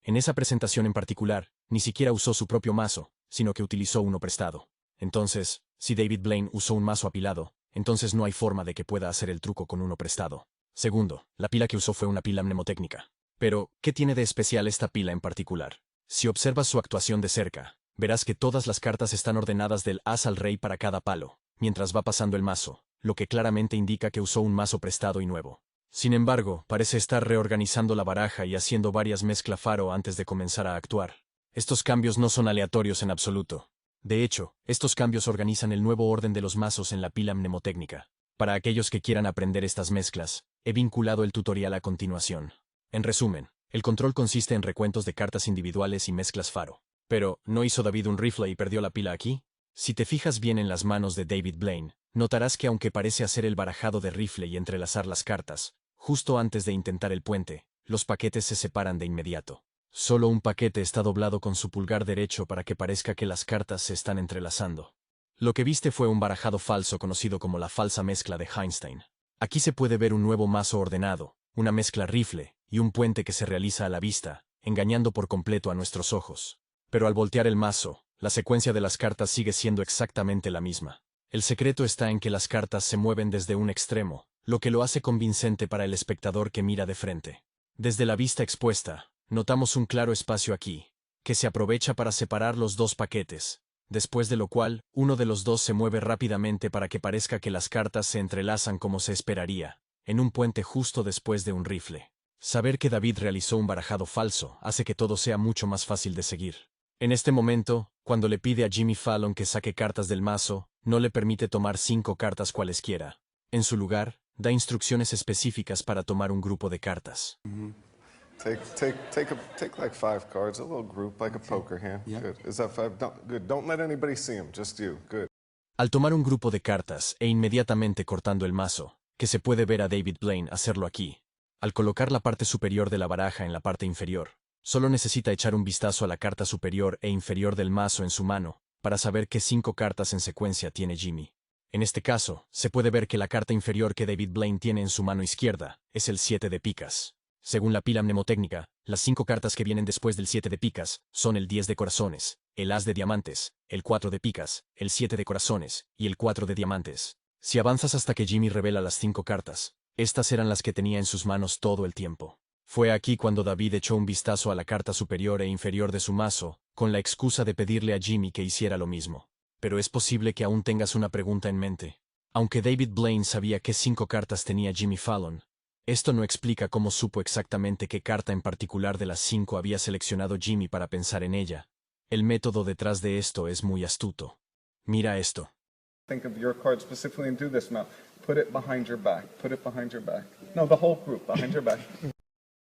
En esa presentación en particular, ni siquiera usó su propio mazo, sino que utilizó uno prestado. Entonces, si David Blaine usó un mazo apilado, entonces no hay forma de que pueda hacer el truco con uno prestado. Segundo, la pila que usó fue una pila mnemotécnica. Pero, ¿qué tiene de especial esta pila en particular? Si observas su actuación de cerca, verás que todas las cartas están ordenadas del as al rey para cada palo, mientras va pasando el mazo, lo que claramente indica que usó un mazo prestado y nuevo. Sin embargo, parece estar reorganizando la baraja y haciendo varias mezcla faro antes de comenzar a actuar. Estos cambios no son aleatorios en absoluto. De hecho, estos cambios organizan el nuevo orden de los mazos en la pila mnemotécnica. Para aquellos que quieran aprender estas mezclas, he vinculado el tutorial a continuación. En resumen, el control consiste en recuentos de cartas individuales y mezclas faro. Pero, ¿no hizo David un rifle y perdió la pila aquí? Si te fijas bien en las manos de David Blaine, notarás que aunque parece hacer el barajado de rifle y entrelazar las cartas, justo antes de intentar el puente, los paquetes se separan de inmediato. Solo un paquete está doblado con su pulgar derecho para que parezca que las cartas se están entrelazando. Lo que viste fue un barajado falso conocido como la falsa mezcla de Einstein. Aquí se puede ver un nuevo mazo ordenado, una mezcla rifle y un puente que se realiza a la vista, engañando por completo a nuestros ojos. Pero al voltear el mazo, la secuencia de las cartas sigue siendo exactamente la misma. El secreto está en que las cartas se mueven desde un extremo, lo que lo hace convincente para el espectador que mira de frente. Desde la vista expuesta, notamos un claro espacio aquí, que se aprovecha para separar los dos paquetes, después de lo cual, uno de los dos se mueve rápidamente para que parezca que las cartas se entrelazan como se esperaría, en un puente justo después de un rifle. Saber que David realizó un barajado falso hace que todo sea mucho más fácil de seguir. En este momento, cuando le pide a Jimmy Fallon que saque cartas del mazo, no le permite tomar 5 cartas cualesquiera. En su lugar, da instrucciones específicas para tomar un grupo de cartas. Take like 5 cards, a little group, like a poker hand. Yeah. Good. Is that 5? Good. Don't let anybody see them, just you. Good. Al tomar un grupo de cartas e inmediatamente cortando el mazo, que se puede ver a David Blaine hacerlo aquí. Al colocar la parte superior de la baraja en la parte inferior, solo necesita echar un vistazo a la carta superior e inferior del mazo en su mano, para saber qué 5 cartas en secuencia tiene Jimmy. En este caso, se puede ver que la carta inferior que David Blaine tiene en su mano izquierda es el 7 de picas. Según la pila mnemotécnica, las 5 cartas que vienen después del 7 de picas son el 10 de corazones, el as de diamantes, el 4 de picas, el 7 de corazones y el 4 de diamantes. Si avanzas hasta que Jimmy revela las 5 cartas, estas eran las que tenía en sus manos todo el tiempo. Fue aquí cuando David echó un vistazo a la carta superior e inferior de su mazo, con la excusa de pedirle a Jimmy que hiciera lo mismo. Pero es posible que aún tengas una pregunta en mente. Aunque David Blaine sabía qué 5 cartas tenía Jimmy Fallon, esto no explica cómo supo exactamente qué carta en particular de las 5 había seleccionado Jimmy para pensar en ella. El método detrás de esto es muy astuto. Mira esto. Think of your card specifically and do this now. Put it behind your back. Put it behind your back. No, the whole group behind your back.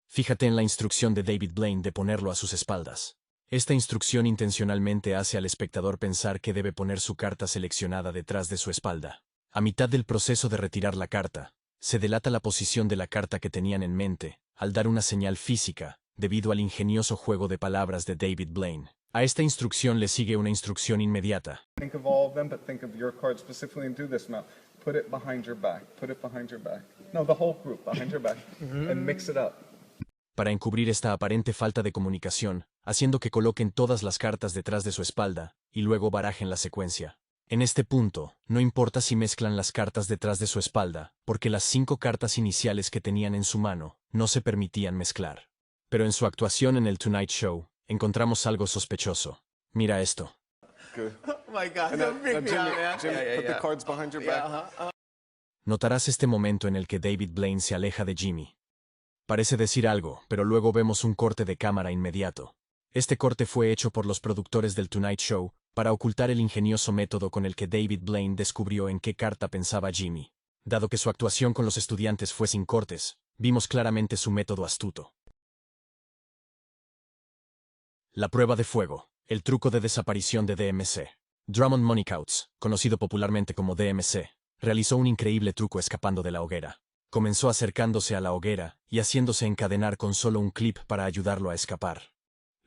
Fíjate en la instrucción de David Blaine de ponerlo a sus espaldas. Esta instrucción intencionalmente hace al espectador pensar que debe poner su carta seleccionada detrás de su espalda. A mitad del proceso de retirar la carta, se delata la posición de la carta que tenían en mente, al dar una señal física, debido al ingenioso juego de palabras de David Blaine. A esta instrucción le sigue una instrucción inmediata. Think of all of them, but think of your card specifically and do this now. Put it behind your back. Put it behind your back. No, the whole group behind your back. And mix it up. Para encubrir esta aparente falta de comunicación, haciendo que coloquen todas las cartas detrás de su espalda, y luego barajen la secuencia. En este punto, no importa si mezclan las cartas detrás de su espalda, porque las 5 cartas iniciales que tenían en su mano no se permitían mezclar. Pero en su actuación en el Tonight Show, encontramos algo sospechoso. Mira esto. Good. Oh my God, And don't freak me Jimmy, out, man. Jimmy, Yeah, put the yeah. cards behind your back. Notarás este momento en el que David Blaine se aleja de Jimmy. Parece decir algo, pero luego vemos un corte de cámara inmediato. Este corte fue hecho por los productores del Tonight Show para ocultar el ingenioso método con el que David Blaine descubrió en qué carta pensaba Jimmy. Dado que su actuación con los estudiantes fue sin cortes, vimos claramente su método astuto. La prueba de fuego, el truco de desaparición de DMC. Drummond Moneycouts, conocido popularmente como DMC, realizó un increíble truco escapando de la hoguera. Comenzó acercándose a la hoguera y haciéndose encadenar con solo un clip para ayudarlo a escapar.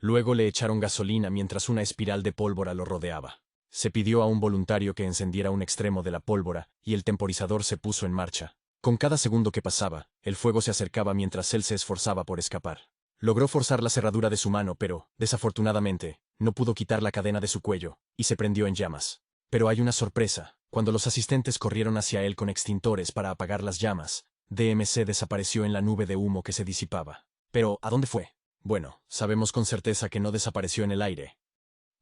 Luego le echaron gasolina mientras una espiral de pólvora lo rodeaba. Se pidió a un voluntario que encendiera un extremo de la pólvora y el temporizador se puso en marcha. Con cada segundo que pasaba, el fuego se acercaba mientras él se esforzaba por escapar. Logró forzar la cerradura de su mano pero, desafortunadamente, no pudo quitar la cadena de su cuello, y se prendió en llamas. Pero hay una sorpresa. Cuando los asistentes corrieron hacia él con extintores para apagar las llamas, DMC desapareció en la nube de humo que se disipaba. Pero, ¿a dónde fue? Bueno, sabemos con certeza que no desapareció en el aire.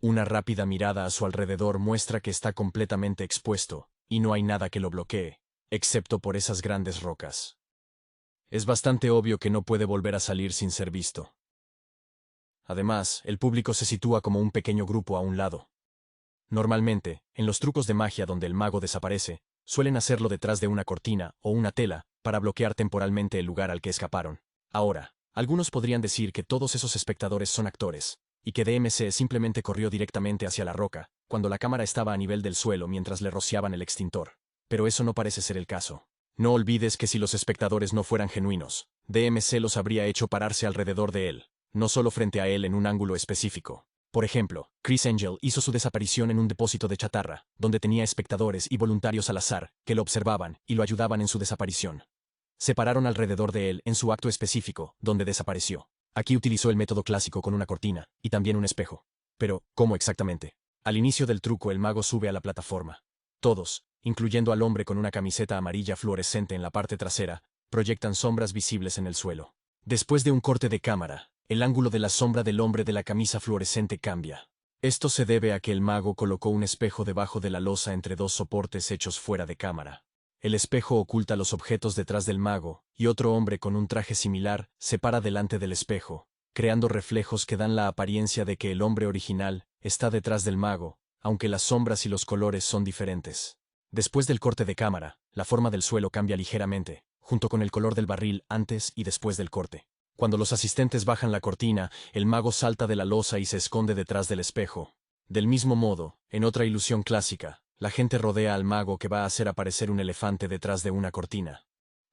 Una rápida mirada a su alrededor muestra que está completamente expuesto, y no hay nada que lo bloquee, excepto por esas grandes rocas. Es bastante obvio que no puede volver a salir sin ser visto. Además, el público se sitúa como un pequeño grupo a un lado. Normalmente, en los trucos de magia donde el mago desaparece, suelen hacerlo detrás de una cortina o una tela para bloquear temporalmente el lugar al que escaparon. Ahora, algunos podrían decir que todos esos espectadores son actores, y que DMC simplemente corrió directamente hacia la roca, cuando la cámara estaba a nivel del suelo mientras le rociaban el extintor. Pero eso no parece ser el caso. No olvides que si los espectadores no fueran genuinos, DMC los habría hecho pararse alrededor de él, no solo frente a él en un ángulo específico. Por ejemplo, Criss Angel hizo su desaparición en un depósito de chatarra, donde tenía espectadores y voluntarios al azar, que lo observaban y lo ayudaban en su desaparición. Se pararon alrededor de él en su acto específico, donde desapareció. Aquí utilizó el método clásico con una cortina, y también un espejo. Pero, ¿cómo exactamente? Al inicio del truco el mago sube a la plataforma. Todos, incluyendo al hombre con una camiseta amarilla fluorescente en la parte trasera, proyectan sombras visibles en el suelo. Después de un corte de cámara, el ángulo de la sombra del hombre de la camisa fluorescente cambia. Esto se debe a que el mago colocó un espejo debajo de la losa entre dos soportes hechos fuera de cámara. El espejo oculta los objetos detrás del mago, y otro hombre con un traje similar se para delante del espejo, creando reflejos que dan la apariencia de que el hombre original está detrás del mago, aunque las sombras y los colores son diferentes. Después del corte de cámara, la forma del suelo cambia ligeramente, junto con el color del barril antes y después del corte. Cuando los asistentes bajan la cortina, el mago salta de la losa y se esconde detrás del espejo. Del mismo modo, en otra ilusión clásica, la gente rodea al mago que va a hacer aparecer un elefante detrás de una cortina.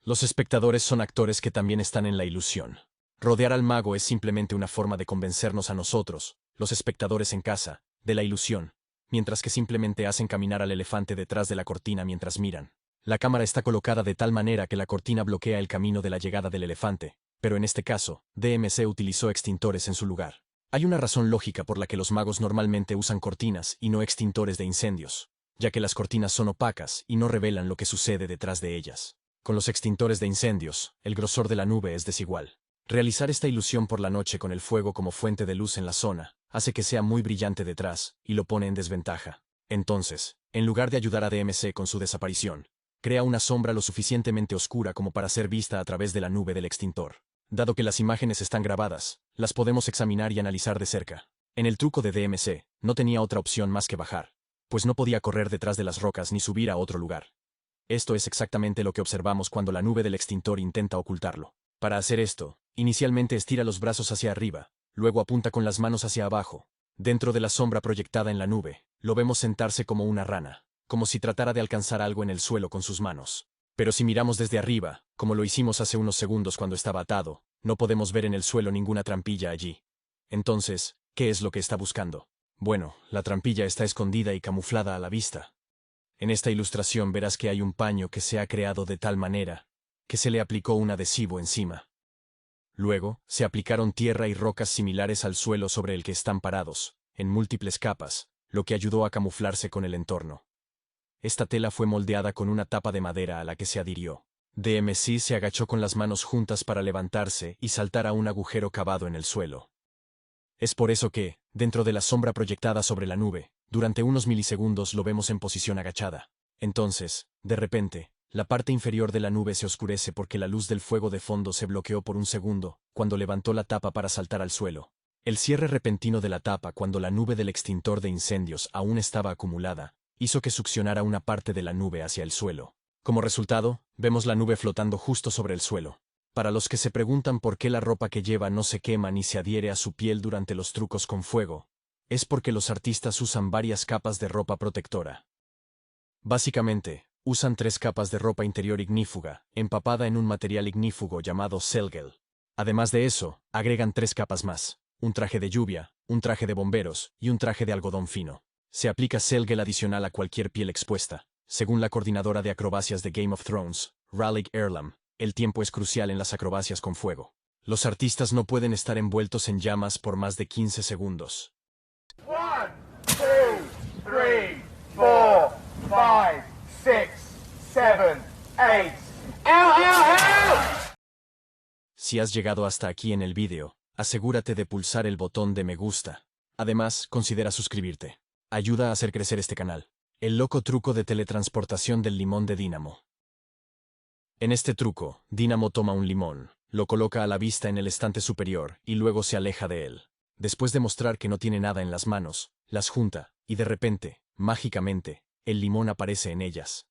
Los espectadores son actores que también están en la ilusión. Rodear al mago es simplemente una forma de convencernos a nosotros, los espectadores en casa, de la ilusión, mientras que simplemente hacen caminar al elefante detrás de la cortina mientras miran. La cámara está colocada de tal manera que la cortina bloquea el camino de la llegada del elefante, pero en este caso, DMC utilizó extintores en su lugar. Hay una razón lógica por la que los magos normalmente usan cortinas y no extintores de incendios, ya que las cortinas son opacas y no revelan lo que sucede detrás de ellas. Con los extintores de incendios, el grosor de la nube es desigual. Realizar esta ilusión por la noche con el fuego como fuente de luz en la zona hace que sea muy brillante detrás y lo pone en desventaja. Entonces, en lugar de ayudar a DMC con su desaparición, crea una sombra lo suficientemente oscura como para ser vista a través de la nube del extintor. Dado que las imágenes están grabadas, las podemos examinar y analizar de cerca. En el truco de DMC, no tenía otra opción más que bajar, pues no podía correr detrás de las rocas ni subir a otro lugar. Esto es exactamente lo que observamos cuando la nube del extintor intenta ocultarlo. Para hacer esto, inicialmente estira los brazos hacia arriba, luego apunta con las manos hacia abajo. Dentro de la sombra proyectada en la nube, lo vemos sentarse como una rana, como si tratara de alcanzar algo en el suelo con sus manos. Pero si miramos desde arriba, como lo hicimos hace unos segundos cuando estaba atado, no podemos ver en el suelo ninguna trampilla allí. Entonces, ¿qué es lo que está buscando? Bueno, la trampilla está escondida y camuflada a la vista. En esta ilustración verás que hay un paño que se ha creado de tal manera que se le aplicó un adhesivo encima. Luego, se aplicaron tierra y rocas similares al suelo sobre el que están parados, en múltiples capas, lo que ayudó a camuflarse con el entorno. Esta tela fue moldeada con una tapa de madera a la que se adhirió. DMC se agachó con las manos juntas para levantarse y saltar a un agujero cavado en el suelo. Es por eso que, dentro de la sombra proyectada sobre la nube, durante unos milisegundos lo vemos en posición agachada. Entonces, de repente, la parte inferior de la nube se oscurece porque la luz del fuego de fondo se bloqueó por un segundo, cuando levantó la tapa para saltar al suelo. El cierre repentino de la tapa cuando la nube del extintor de incendios aún estaba acumulada, hizo que succionara una parte de la nube hacia el suelo. Como resultado, vemos la nube flotando justo sobre el suelo. Para los que se preguntan por qué la ropa que lleva no se quema ni se adhiere a su piel durante los trucos con fuego, es porque los artistas usan varias capas de ropa protectora. Básicamente, usan 3 capas de ropa interior ignífuga, empapada en un material ignífugo llamado Selgel. Además de eso, agregan 3 capas más: un traje de lluvia, un traje de bomberos y un traje de algodón fino. Se aplica Selgel adicional a cualquier piel expuesta. Según la coordinadora de acrobacias de Game of Thrones, Raleigh Earlam, el tiempo es crucial en las acrobacias con fuego. Los artistas no pueden estar envueltos en llamas por más de 15 segundos. 1, 2, 3, 4, 5, 6, 7, 8. ¡Ow! Si has llegado hasta aquí en el vídeo, asegúrate de pulsar el botón de me gusta. Además, considera suscribirte. Ayuda a hacer crecer este canal. El loco truco de teletransportación del limón de Dynamo. En este truco, Dynamo toma un limón, lo coloca a la vista en el estante superior y luego se aleja de él. Después de mostrar que no tiene nada en las manos, las junta, y de repente, mágicamente, el limón aparece en ellas.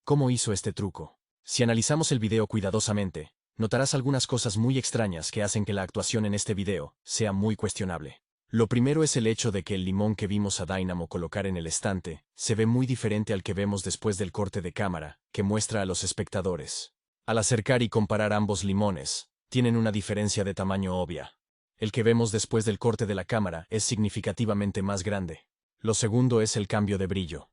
¿Cómo hizo este truco? Si analizamos el video cuidadosamente, notarás algunas cosas muy extrañas que hacen que la actuación en este video sea muy cuestionable. Lo primero es el hecho de que el limón que vimos a Dynamo colocar en el estante se ve muy diferente al que vemos después del corte de cámara, que muestra a los espectadores. Al acercar y comparar ambos limones, tienen una diferencia de tamaño obvia. El que vemos después del corte de la cámara es significativamente más grande. Lo segundo es el cambio de brillo.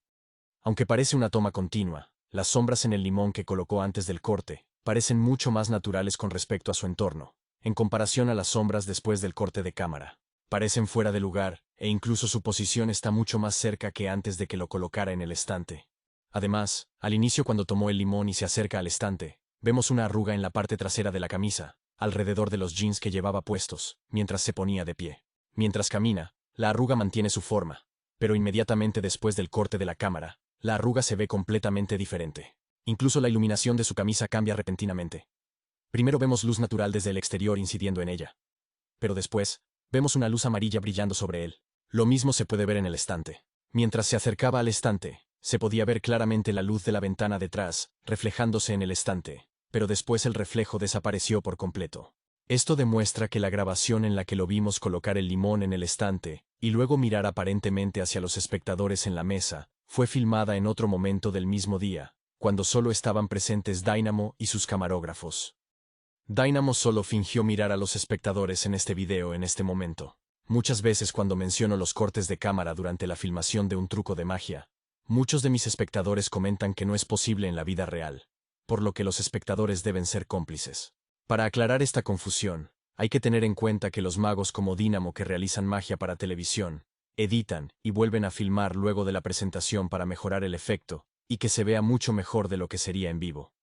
Aunque parece una toma continua, las sombras en el limón que colocó antes del corte parecen mucho más naturales con respecto a su entorno, en comparación a las sombras después del corte de cámara. Parecen fuera de lugar, e incluso su posición está mucho más cerca que antes de que lo colocara en el estante. Además, al inicio cuando tomó el limón y se acerca al estante, vemos una arruga en la parte trasera de la camisa, alrededor de los jeans que llevaba puestos, mientras se ponía de pie. Mientras camina, la arruga mantiene su forma, pero inmediatamente después del corte de la cámara, la arruga se ve completamente diferente. Incluso la iluminación de su camisa cambia repentinamente. Primero vemos luz natural desde el exterior incidiendo en ella. Pero después, vemos una luz amarilla brillando sobre él. Lo mismo se puede ver en el estante. Mientras se acercaba al estante, se podía ver claramente la luz de la ventana detrás, reflejándose en el estante, pero después el reflejo desapareció por completo. Esto demuestra que la grabación en la que lo vimos colocar el limón en el estante, y luego mirar aparentemente hacia los espectadores en la mesa, fue filmada en otro momento del mismo día, cuando solo estaban presentes Dynamo y sus camarógrafos. Dynamo solo fingió mirar a los espectadores en este video en este momento. Muchas veces cuando menciono los cortes de cámara durante la filmación de un truco de magia, muchos de mis espectadores comentan que no es posible en la vida real, por lo que los espectadores deben ser cómplices. Para aclarar esta confusión, hay que tener en cuenta que los magos como Dynamo que realizan magia para televisión, editan y vuelven a filmar luego de la presentación para mejorar el efecto, y que se vea mucho mejor de lo que sería en vivo.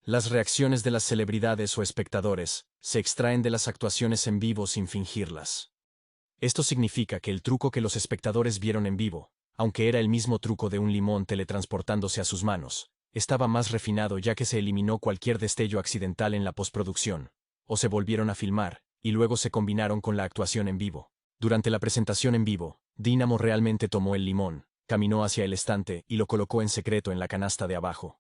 Las reacciones de las celebridades o espectadores se extraen de las actuaciones en vivo sin fingirlas. Esto significa que el truco que los espectadores vieron en vivo, aunque era el mismo truco de un limón teletransportándose a sus manos, estaba más refinado ya que se eliminó cualquier destello accidental en la postproducción, o se volvieron a filmar, y luego se combinaron con la actuación en vivo. Durante la presentación en vivo, Dynamo realmente tomó el limón, caminó hacia el estante y lo colocó en secreto en la canasta de abajo.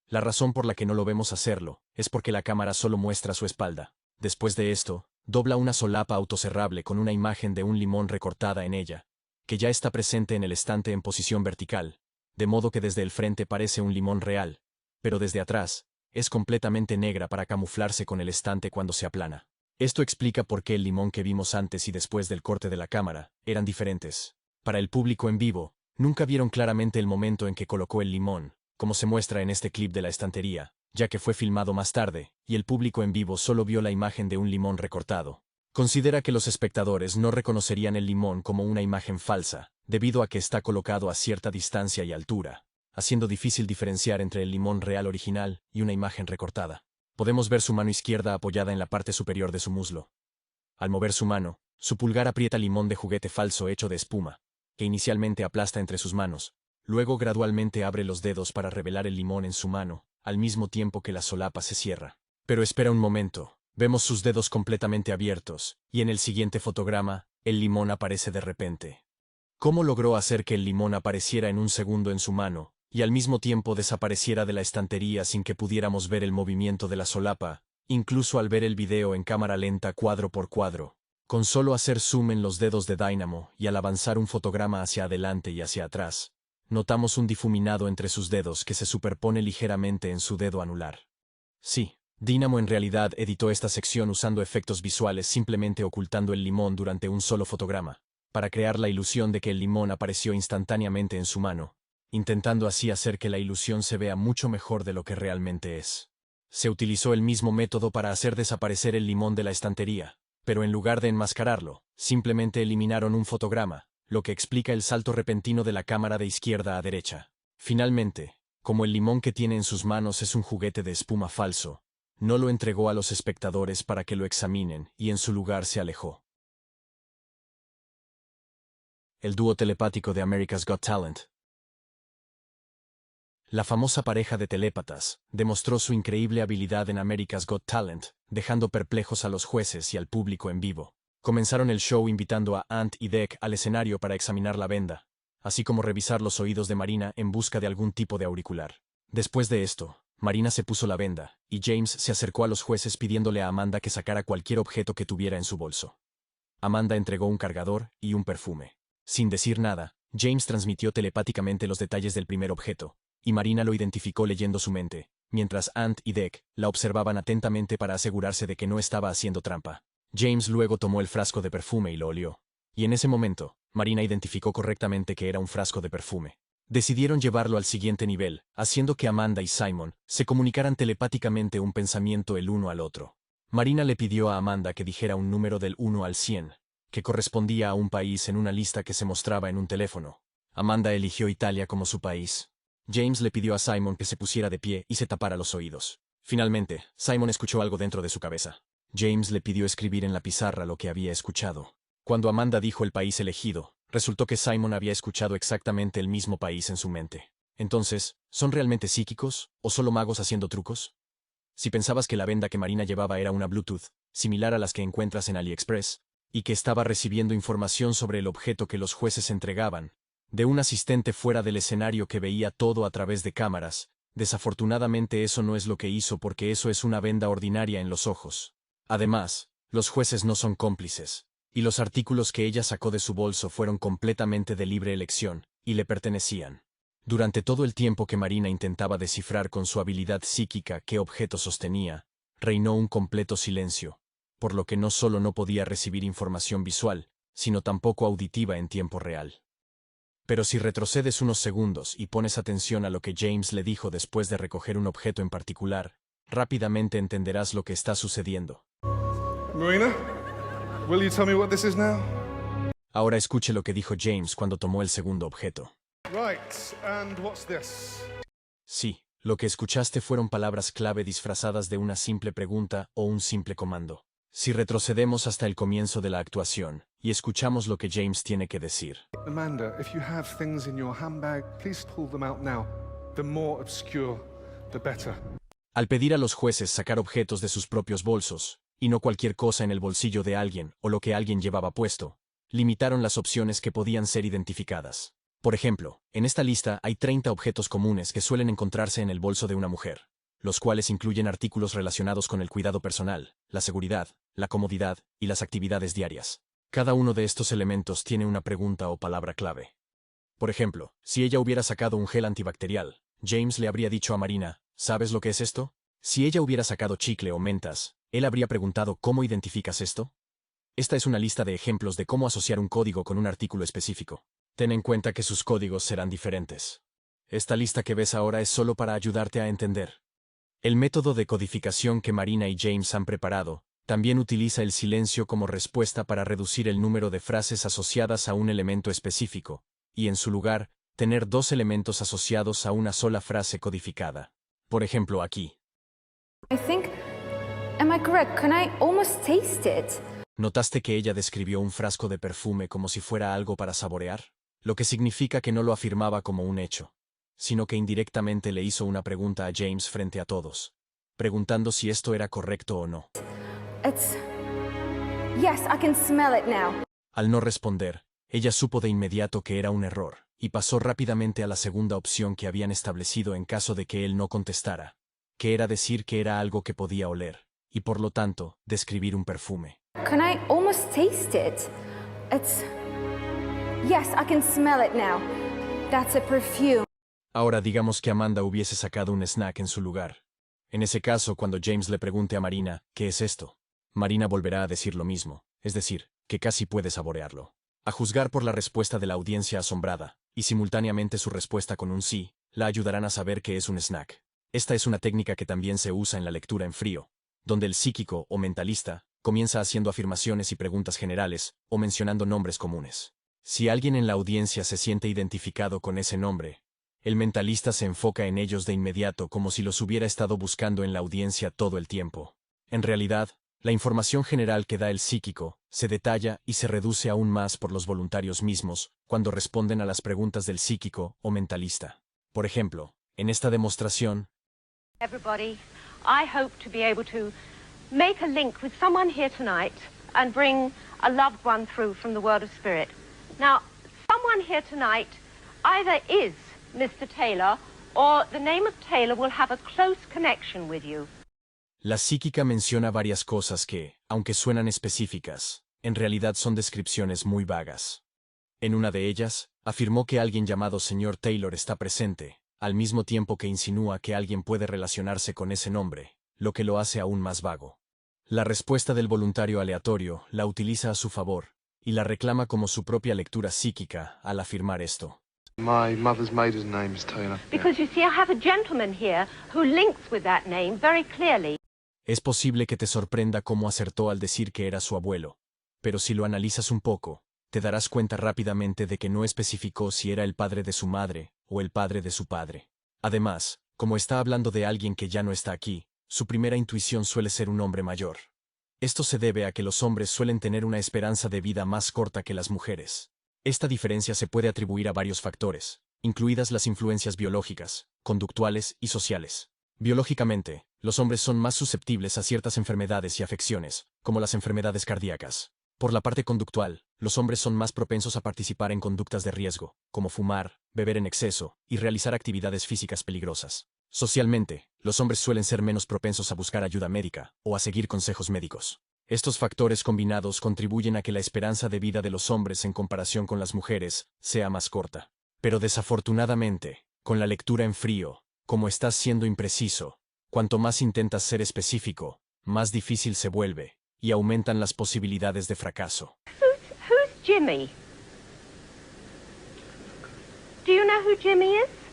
La razón por la que no lo vemos hacerlo es porque la cámara solo muestra su espalda. Después de esto, dobla una solapa autocerrable con una imagen de un limón recortada en ella, que ya está presente en el estante en posición vertical, de modo que desde el frente parece un limón real, pero desde atrás, es completamente negra para camuflarse con el estante cuando se aplana. Esto explica por qué el limón que vimos antes y después del corte de la cámara eran diferentes. Para el público en vivo, nunca vieron claramente el momento en que colocó el limón, como se muestra en este clip de la estantería, ya que fue filmado más tarde, y el público en vivo solo vio la imagen de un limón recortado. Considera que los espectadores no reconocerían el limón como una imagen falsa, debido a que está colocado a cierta distancia y altura, haciendo difícil diferenciar entre el limón real original y una imagen recortada. Podemos ver su mano izquierda apoyada en la parte superior de su muslo. Al mover su mano, su pulgar aprieta limón de juguete falso hecho de espuma, que inicialmente aplasta entre sus manos, luego gradualmente abre los dedos para revelar el limón en su mano, al mismo tiempo que la solapa se cierra. Pero espera un momento, vemos sus dedos completamente abiertos, y en el siguiente fotograma, el limón aparece de repente. ¿Cómo logró hacer que el limón apareciera en un segundo en su mano, y al mismo tiempo desapareciera de la estantería sin que pudiéramos ver el movimiento de la solapa, incluso al ver el video en cámara lenta cuadro por cuadro? Con solo hacer zoom en los dedos de Dynamo y al avanzar un fotograma hacia adelante y hacia atrás, notamos un difuminado entre sus dedos que se superpone ligeramente en su dedo anular. Sí, Dynamo en realidad editó esta sección usando efectos visuales simplemente ocultando el limón durante un solo fotograma, para crear la ilusión de que el limón apareció instantáneamente en su mano, intentando así hacer que la ilusión se vea mucho mejor de lo que realmente es. Se utilizó el mismo método para hacer desaparecer el limón de la estantería, pero en lugar de enmascararlo, simplemente eliminaron un fotograma, lo que explica el salto repentino de la cámara de izquierda a derecha. Finalmente, como el limón que tiene en sus manos es un juguete de espuma falso, no lo entregó a los espectadores para que lo examinen y en su lugar se alejó. El dúo telepático de America's Got Talent. La famosa pareja de telépatas demostró su increíble habilidad en America's Got Talent, dejando perplejos a los jueces y al público en vivo. Comenzaron el show invitando a Ant y Dec al escenario para examinar la venda, así como revisar los oídos de Marina en busca de algún tipo de auricular. Después de esto, Marina se puso la venda, y James se acercó a los jueces pidiéndole a Amanda que sacara cualquier objeto que tuviera en su bolso. Amanda entregó un cargador y un perfume. Sin decir nada, James transmitió telepáticamente los detalles del primer objeto, y Marina lo identificó leyendo su mente, mientras Ant y Dec la observaban atentamente para asegurarse de que no estaba haciendo trampa. James luego tomó el frasco de perfume y lo olió. Y en ese momento, Marina identificó correctamente que era un frasco de perfume. Decidieron llevarlo al siguiente nivel, haciendo que Amanda y Simon se comunicaran telepáticamente un pensamiento el uno al otro. Marina le pidió a Amanda que dijera un número del 1 al 100, que correspondía a un país en una lista que se mostraba en un teléfono. Amanda eligió Italia como su país. James le pidió a Simon que se pusiera de pie y se tapara los oídos. Finalmente, Simon escuchó algo dentro de su cabeza. James le pidió escribir en la pizarra lo que había escuchado. Cuando Amanda dijo el país elegido, resultó que Simon había escuchado exactamente el mismo país en su mente. Entonces, ¿son realmente psíquicos o solo magos haciendo trucos? Si pensabas que la venda que Marina llevaba era una Bluetooth, similar a las que encuentras en AliExpress, y que estaba recibiendo información sobre el objeto que los jueces entregaban, de un asistente fuera del escenario que veía todo a través de cámaras, desafortunadamente eso no es lo que hizo porque eso es una venda ordinaria en los ojos. Además, los jueces no son cómplices, y los artículos que ella sacó de su bolso fueron completamente de libre elección, y le pertenecían. Durante todo el tiempo que Marina intentaba descifrar con su habilidad psíquica qué objeto sostenía, reinó un completo silencio, por lo que no solo no podía recibir información visual, sino tampoco auditiva en tiempo real. Pero si retrocedes unos segundos y pones atención a lo que James le dijo después de recoger un objeto en particular, rápidamente entenderás lo que está sucediendo. Marina, will you tell me what this is now? Ahora escuche lo que dijo James cuando tomó el segundo objeto. Right, and what's this? Sí, lo que escuchaste fueron palabras clave disfrazadas de una simple pregunta o un simple comando. Si retrocedemos hasta el comienzo de la actuación y escuchamos lo que James tiene que decir. Amanda, if you have things in your handbag, please pull them out now. The more obscure, the better. Al pedir a los jueces sacar objetos de sus propios bolsos, y no cualquier cosa en el bolsillo de alguien o lo que alguien llevaba puesto, limitaron las opciones que podían ser identificadas. Por ejemplo, en esta lista hay 30 objetos comunes que suelen encontrarse en el bolso de una mujer, los cuales incluyen artículos relacionados con el cuidado personal, la seguridad, la comodidad y las actividades diarias. Cada uno de estos elementos tiene una pregunta o palabra clave. Por ejemplo, si ella hubiera sacado un gel antibacterial, James le habría dicho a Marina, ¿sabes lo que es esto? Si ella hubiera sacado chicle o mentas, él habría preguntado ¿cómo identificas esto? Esta es una lista de ejemplos de cómo asociar un código con un artículo específico. Ten en cuenta que sus códigos serán diferentes. Esta lista que ves ahora es solo para ayudarte a entender. El método de codificación que Marina y James han preparado también utiliza el silencio como respuesta para reducir el número de frases asociadas a un elemento específico, y en su lugar, tener dos elementos asociados a una sola frase codificada. Por ejemplo, aquí. Am I correct? Can I almost taste it? ¿Notaste que ella describió un frasco de perfume como si fuera algo para saborear? Lo que significa que no lo afirmaba como un hecho, sino que indirectamente le hizo una pregunta a James frente a todos, preguntando si esto era correcto o no. Yes, I can smell it now. Al no responder, ella supo de inmediato que era un error, y pasó rápidamente a la segunda opción que habían establecido en caso de que él no contestara, que era decir que era algo que podía oler, y por lo tanto, describir un perfume. Can I almost taste it? Yes, I can smell it now. That's a perfume. Ahora digamos que Amanda hubiese sacado un snack en su lugar. En ese caso, cuando James le pregunte a Marina, ¿qué es esto?, Marina volverá a decir lo mismo, es decir, que casi puede saborearlo. A juzgar por la respuesta de la audiencia asombrada, y simultáneamente su respuesta con un sí, la ayudarán a saber qué es un snack. Esta es una técnica que también se usa en la lectura en frío, donde el psíquico o mentalista comienza haciendo afirmaciones y preguntas generales, o mencionando nombres comunes. Si alguien en la audiencia se siente identificado con ese nombre, el mentalista se enfoca en ellos de inmediato como si los hubiera estado buscando en la audiencia todo el tiempo. En realidad, la información general que da el psíquico se detalla y se reduce aún más por los voluntarios mismos cuando responden a las preguntas del psíquico o mentalista. Por ejemplo, en esta demostración, Everybody, I hope to be able to make a link with someone here tonight and bring a loved one through from the world of spirit. Now, someone here tonight either is Mr. Taylor or the name of Taylor will have a close connection with you. la psíquica menciona varias cosas que, aunque suenan específicas, en realidad son descripciones muy vagas. En una de ellas, afirmó que alguien llamado Sr. Taylor está presente, al mismo tiempo que insinúa que alguien puede relacionarse con ese nombre, lo que lo hace aún más vago. La respuesta del voluntario aleatorio la utiliza a su favor y la reclama como su propia lectura psíquica al afirmar esto. My mother's maiden name is Taylor. Because you see, I have a gentleman here who links with that name very clearly. Es posible que te sorprenda cómo acertó al decir que era su abuelo, pero si lo analizas un poco, te darás cuenta rápidamente de que no especificó si era el padre de su madre o el padre de su padre. Además, como está hablando de alguien que ya no está aquí, su primera intuición suele ser un hombre mayor. Esto se debe a que los hombres suelen tener una esperanza de vida más corta que las mujeres. Esta diferencia se puede atribuir a varios factores, incluidas las influencias biológicas, conductuales y sociales. Biológicamente, los hombres son más susceptibles a ciertas enfermedades y afecciones, como las enfermedades cardíacas. Por la parte conductual, los hombres son más propensos a participar en conductas de riesgo, como fumar, beber en exceso y realizar actividades físicas peligrosas. Socialmente, los hombres suelen ser menos propensos a buscar ayuda médica o a seguir consejos médicos. Estos factores combinados contribuyen a que la esperanza de vida de los hombres en comparación con las mujeres sea más corta. Pero desafortunadamente, con la lectura en frío, como estás siendo impreciso, cuanto más intentas ser específico, más difícil se vuelve, y aumentan las posibilidades de fracaso. Who's Jimmy? Do you know who Jimmy is?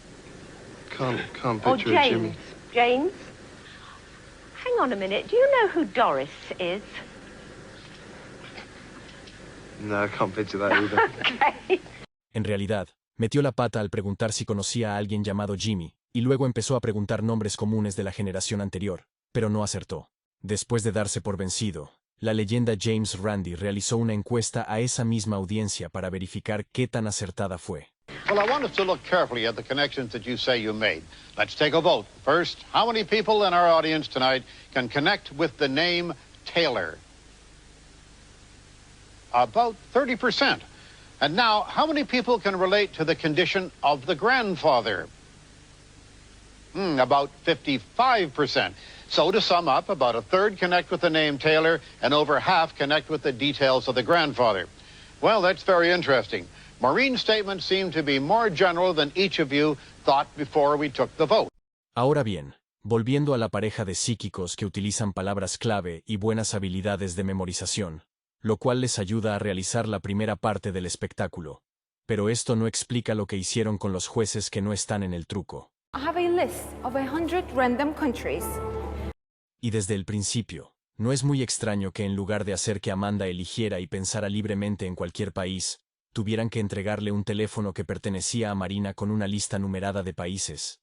Can't Or picture a Jimmy. James? Hang on a minute. Do you know who Doris is? No, I can't picture that either. Okay. En realidad, metió la pata al preguntar si conocía a alguien llamado Jimmy, y luego empezó a preguntar nombres comunes de la generación anterior, pero no acertó. Después de darse por vencido, la leyenda James Randi realizó una encuesta a esa misma audiencia para verificar qué tan acertada fue. Well, I want us to look carefully at the connections that you say you made. Let's take a vote. First, how many people in our audience tonight can connect with the name Taylor? About 30%. And now, how many people can relate to the condition of the grandfather? About 55%. So to sum up, about a third connect with the name Taylor, and over half connect with the details of the grandfather. Well, that's very interesting. Maureen's statements seem to be more general than each of you thought before we took the vote. Ahora bien, volviendo a la pareja de psíquicos que utilizan palabras clave y buenas habilidades de memorización, lo cual les ayuda a realizar la primera parte del espectáculo. Pero esto no explica lo que hicieron con los jueces que no están en el truco. I have a list of 100 random countries. Y desde el principio, no es muy extraño que en lugar de hacer que Amanda eligiera y pensara libremente en cualquier país, tuvieran que entregarle un teléfono que pertenecía a Marina con una lista numerada de países.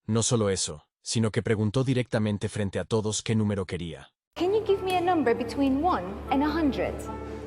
No solo eso, sino que preguntó directamente frente a todos qué número quería. Can you give me a number between 1 and 100?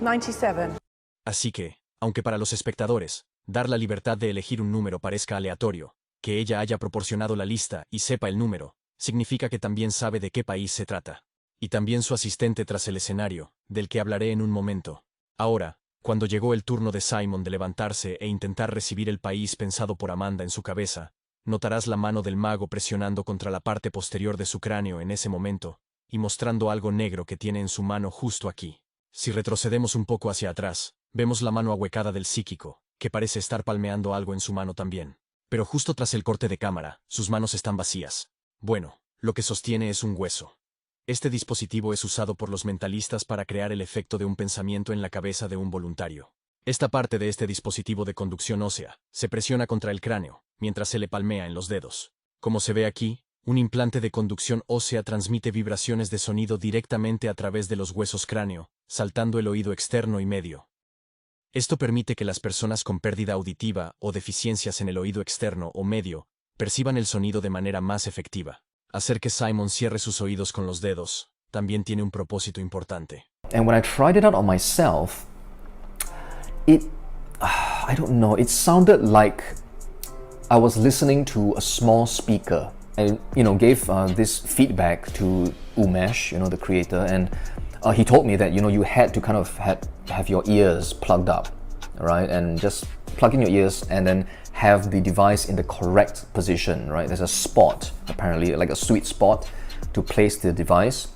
97. Así que, aunque para los espectadores, dar la libertad de elegir un número parezca aleatorio, que ella haya proporcionado la lista y sepa el número, significa que también sabe de qué país se trata. Y también su asistente tras el escenario, del que hablaré en un momento. Ahora, cuando llegó el turno de Simon de levantarse e intentar recibir el país pensado por Amanda en su cabeza, notarás la mano del mago presionando contra la parte posterior de su cráneo en ese momento, y mostrando algo negro que tiene en su mano justo aquí. Si retrocedemos un poco hacia atrás, vemos la mano ahuecada del psíquico, que parece estar palmeando algo en su mano también. Pero justo tras el corte de cámara, sus manos están vacías. Bueno, lo que sostiene es un hueso. Este dispositivo es usado por los mentalistas para crear el efecto de un pensamiento en la cabeza de un voluntario. Esta parte de este dispositivo de conducción ósea se presiona contra el cráneo, mientras se le palmea en los dedos. Como se ve aquí, un implante de conducción ósea transmite vibraciones de sonido directamente a través de los huesos cráneo, saltando el oído externo y medio. Esto permite que las personas con pérdida auditiva o deficiencias en el oído externo o medio perciban el sonido de manera más efectiva. Hacer que Simon cierre sus oídos con los dedos también tiene un propósito importante. And when I tried it out on myself, I don't know, it sounded like I was listening to a small speaker. I, gave this feedback to Umesh, the creator, and he told me that, you had to kind of have your ears plugged up, right? And just plug in your ears and then have the device in the correct position, right? There's a spot, apparently, like a sweet spot to place the device.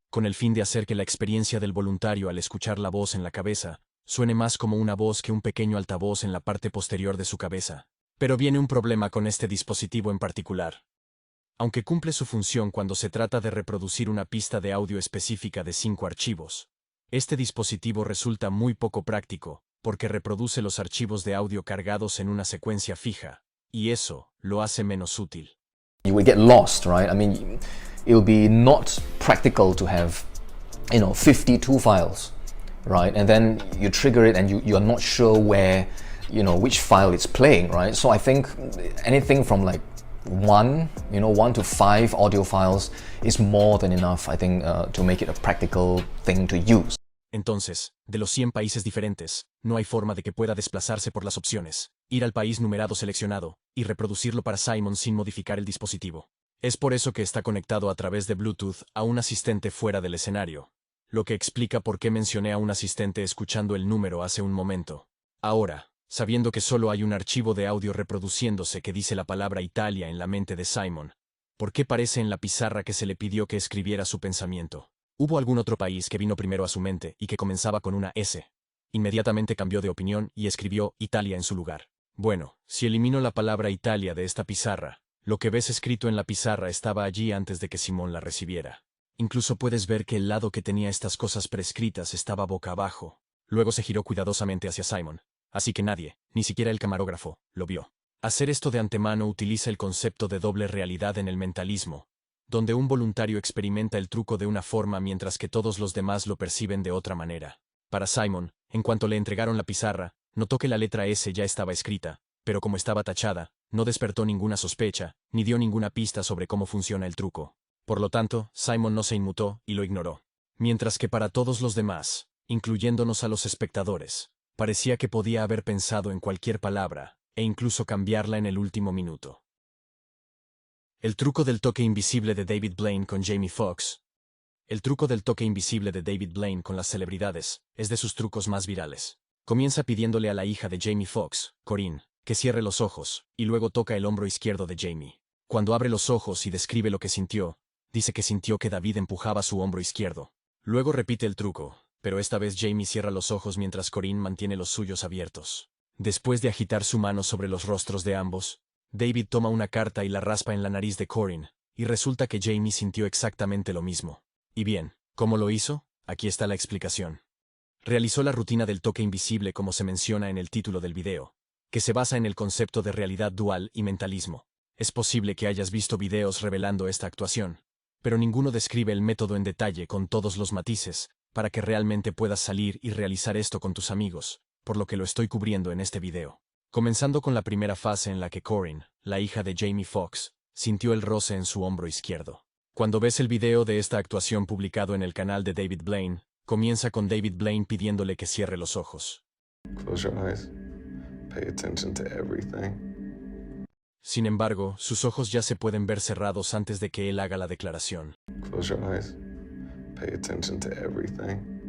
Con el fin de hacer que la experiencia del voluntario al escuchar la voz en la cabeza suene más como una voz que un pequeño altavoz en la parte posterior de su cabeza. Pero viene un problema con este dispositivo en particular. Aunque cumple su función cuando se trata de reproducir una pista de audio específica de 5 archivos, este dispositivo resulta muy poco práctico, porque reproduce los archivos de audio cargados en una secuencia fija, y eso lo hace menos útil. You will get lost, right? I mean, it'll be not practical to have, 52 files, right? And then you trigger it and you are not sure where, which file it's playing, right? So I think anything from like 1 to 5 audio files is more than enough, I think, to make it a practical thing to use. Entonces, de los 100 países diferentes, no hay forma de que pueda desplazarse por las opciones, ir al país numerado seleccionado, y reproducirlo para Simon sin modificar el dispositivo. Es por eso que está conectado a través de Bluetooth a un asistente fuera del escenario, lo que explica por qué mencioné a un asistente escuchando el número hace un momento. Ahora, sabiendo que solo hay un archivo de audio reproduciéndose que dice la palabra Italia en la mente de Simon, ¿por qué parece en la pizarra que se le pidió que escribiera su pensamiento? ¿Hubo algún otro país que vino primero a su mente y que comenzaba con una S? Inmediatamente cambió de opinión y escribió Italia en su lugar. Bueno, si elimino la palabra Italia de esta pizarra, lo que ves escrito en la pizarra estaba allí antes de que Simón la recibiera. Incluso puedes ver que el lado que tenía estas cosas prescritas estaba boca abajo. Luego se giró cuidadosamente hacia Simon, así que nadie, ni siquiera el camarógrafo, lo vio. Hacer esto de antemano utiliza el concepto de doble realidad en el mentalismo, donde un voluntario experimenta el truco de una forma mientras que todos los demás lo perciben de otra manera. Para Simon, en cuanto le entregaron la pizarra, notó que la letra S ya estaba escrita, pero como estaba tachada, no despertó ninguna sospecha, ni dio ninguna pista sobre cómo funciona el truco. Por lo tanto, Simon no se inmutó y lo ignoró. Mientras que para todos los demás, incluyéndonos a los espectadores, parecía que podía haber pensado en cualquier palabra, e incluso cambiarla en el último minuto. El truco del toque invisible de David Blaine con Jamie Foxx. El truco del toque invisible de David Blaine con las celebridades es de sus trucos más virales. Comienza pidiéndole a la hija de Jamie Foxx, Corinne, que cierre los ojos, y luego toca el hombro izquierdo de Jamie. Cuando abre los ojos y describe lo que sintió, dice que sintió que David empujaba su hombro izquierdo. Luego repite el truco, pero esta vez Jamie cierra los ojos mientras Corinne mantiene los suyos abiertos. Después de agitar su mano sobre los rostros de ambos, David toma una carta y la raspa en la nariz de Corinne, y resulta que Jamie sintió exactamente lo mismo. Y bien, ¿cómo lo hizo? Aquí está la explicación. Realizó la rutina del toque invisible como se menciona en el título del video, que se basa en el concepto de realidad dual y mentalismo. Es posible que hayas visto videos revelando esta actuación, pero ninguno describe el método en detalle con todos los matices, para que realmente puedas salir y realizar esto con tus amigos, por lo que lo estoy cubriendo en este video. Comenzando con la primera fase en la que Corinne, la hija de Jamie Foxx, sintió el roce en su hombro izquierdo. Cuando ves el video de esta actuación publicado en el canal de David Blaine, comienza con David Blaine pidiéndole que cierre los ojos. Close your eyes. Pay attention to everything. Sin embargo, sus ojos ya se pueden ver cerrados antes de que él haga la declaración. Close your eyes. Pay attention to everything.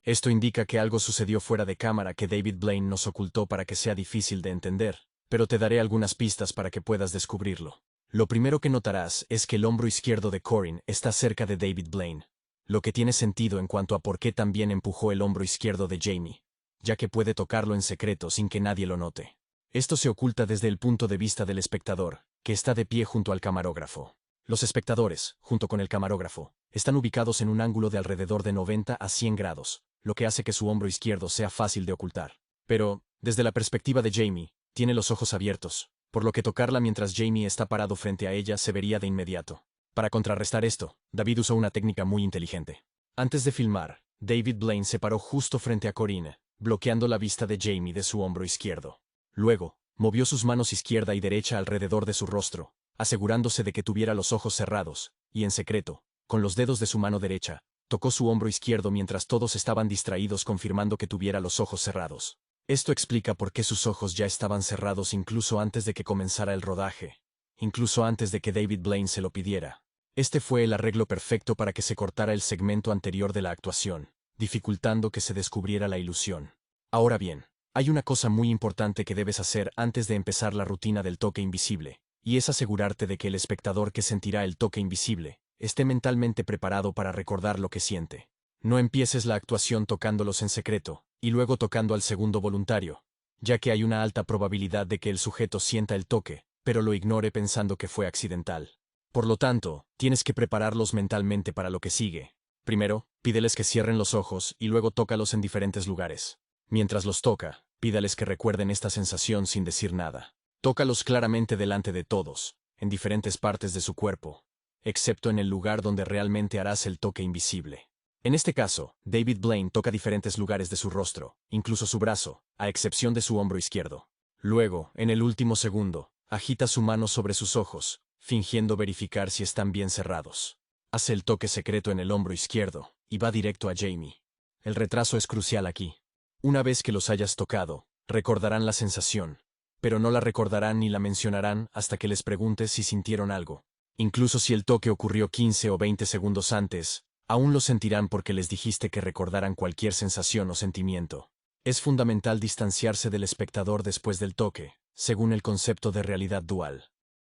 Esto indica que algo sucedió fuera de cámara que David Blaine nos ocultó para que sea difícil de entender, pero te daré algunas pistas para que puedas descubrirlo. Lo primero que notarás es que el hombro izquierdo de Corinne está cerca de David Blaine, lo que tiene sentido en cuanto a por qué también empujó el hombro izquierdo de Jamie, ya que puede tocarlo en secreto sin que nadie lo note. Esto se oculta desde el punto de vista del espectador, que está de pie junto al camarógrafo. Los espectadores, junto con el camarógrafo, están ubicados en un ángulo de alrededor de 90 a 100 grados, lo que hace que su hombro izquierdo sea fácil de ocultar. Pero, desde la perspectiva de Jamie, tiene los ojos abiertos, por lo que tocarla mientras Jamie está parado frente a ella se vería de inmediato. Para contrarrestar esto, David usó una técnica muy inteligente. Antes de filmar, David Blaine se paró justo frente a Corinne, bloqueando la vista de Jamie de su hombro izquierdo. Luego, movió sus manos izquierda y derecha alrededor de su rostro, asegurándose de que tuviera los ojos cerrados, y en secreto, con los dedos de su mano derecha, tocó su hombro izquierdo mientras todos estaban distraídos confirmando que tuviera los ojos cerrados. Esto explica por qué sus ojos ya estaban cerrados incluso antes de que comenzara el rodaje, incluso antes de que David Blaine se lo pidiera. Este fue el arreglo perfecto para que se cortara el segmento anterior de la actuación, dificultando que se descubriera la ilusión. Ahora bien, hay una cosa muy importante que debes hacer antes de empezar la rutina del toque invisible, y es asegurarte de que el espectador que sentirá el toque invisible esté mentalmente preparado para recordar lo que siente. No empieces la actuación tocándolos en secreto, y luego tocando al segundo voluntario, ya que hay una alta probabilidad de que el sujeto sienta el toque, pero lo ignore pensando que fue accidental. Por lo tanto, tienes que prepararlos mentalmente para lo que sigue. Primero, pídeles que cierren los ojos y luego tócalos en diferentes lugares. Mientras los toca, pídales que recuerden esta sensación sin decir nada. Tócalos claramente delante de todos, en diferentes partes de su cuerpo, excepto en el lugar donde realmente harás el toque invisible. En este caso, David Blaine toca diferentes lugares de su rostro, incluso su brazo, a excepción de su hombro izquierdo. Luego, en el último segundo, agita su mano sobre sus ojos, fingiendo verificar si están bien cerrados. Hace el toque secreto en el hombro izquierdo, y va directo a Jamie. El retraso es crucial aquí. Una vez que los hayas tocado, recordarán la sensación, pero no la recordarán ni la mencionarán hasta que les preguntes si sintieron algo. Incluso si el toque ocurrió 15 o 20 segundos antes, aún lo sentirán porque les dijiste que recordaran cualquier sensación o sentimiento. Es fundamental distanciarse del espectador después del toque, según el concepto de realidad dual.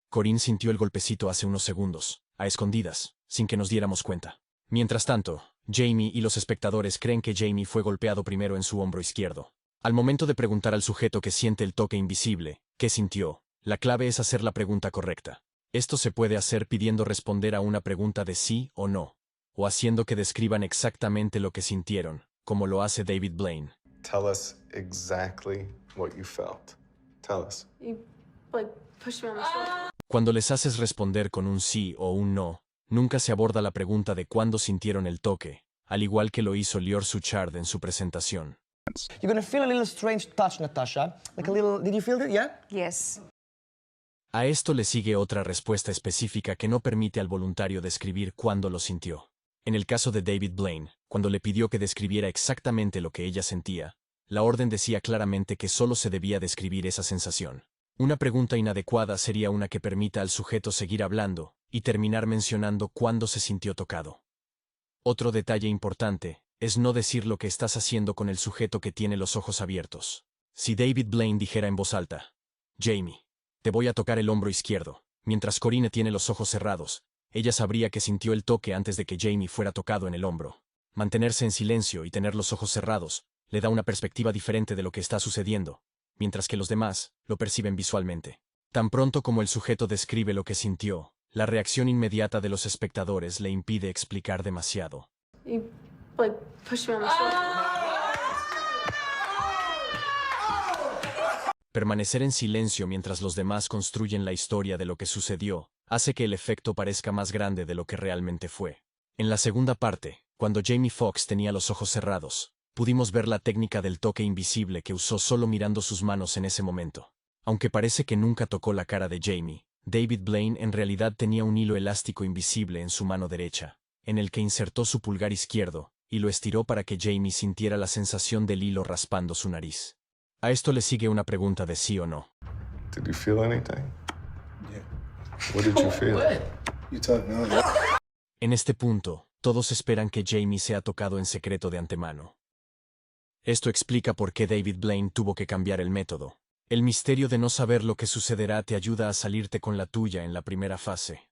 Corinne sintió el golpecito hace unos segundos, a escondidas, sin que nos diéramos cuenta. Mientras tanto, Jamie y los espectadores creen que Jamie fue golpeado primero en su hombro izquierdo. Al momento de preguntar al sujeto que siente el toque invisible, ¿qué sintió?, la clave es hacer la pregunta correcta. Esto se puede hacer pidiendo responder a una pregunta de sí o no, o haciendo que describan exactamente lo que sintieron, como lo hace David Blaine. Tell us exactly what you felt. Tell us. Cuando les haces responder con un sí o un no, nunca se aborda la pregunta de cuándo sintieron el toque, al igual que lo hizo Lior Suchard en su presentación. You're gonna feel a little strange touch, Natasha. Like a little. Did you feel it? Yeah? Yes. A esto le sigue otra respuesta específica que no permite al voluntario describir cuándo lo sintió. En el caso de David Blaine, cuando le pidió que describiera exactamente lo que ella sentía, la orden decía claramente que solo se debía describir esa sensación. Una pregunta inadecuada sería una que permita al sujeto seguir hablando y terminar mencionando cuándo se sintió tocado. Otro detalle importante es no decir lo que estás haciendo con el sujeto que tiene los ojos abiertos. Si David Blaine dijera en voz alta, Jamie, te voy a tocar el hombro izquierdo, mientras Corinne tiene los ojos cerrados, ella sabría que sintió el toque antes de que Jamie fuera tocado en el hombro. Mantenerse en silencio y tener los ojos cerrados le da una perspectiva diferente de lo que está sucediendo, mientras que los demás lo perciben visualmente. Tan pronto como el sujeto describe lo que sintió, la reacción inmediata de los espectadores le impide explicar demasiado. Permanecer en silencio mientras los demás construyen la historia de lo que sucedió hace que el efecto parezca más grande de lo que realmente fue. En la segunda parte, cuando Jamie Foxx tenía los ojos cerrados, pudimos ver la técnica del toque invisible que usó solo mirando sus manos en ese momento. Aunque parece que nunca tocó la cara de Jamie, David Blaine en realidad tenía un hilo elástico invisible en su mano derecha, en el que insertó su pulgar izquierdo, y lo estiró para que Jamie sintiera la sensación del hilo raspando su nariz. A esto le sigue una pregunta de sí o no. Did you feel anything? Yeah. What did you feel? You told me. En este punto, todos esperan que Jamie sea tocado en secreto de antemano. Esto explica por qué David Blaine tuvo que cambiar el método. El misterio de no saber lo que sucederá te ayuda a salirte con la tuya en la primera fase.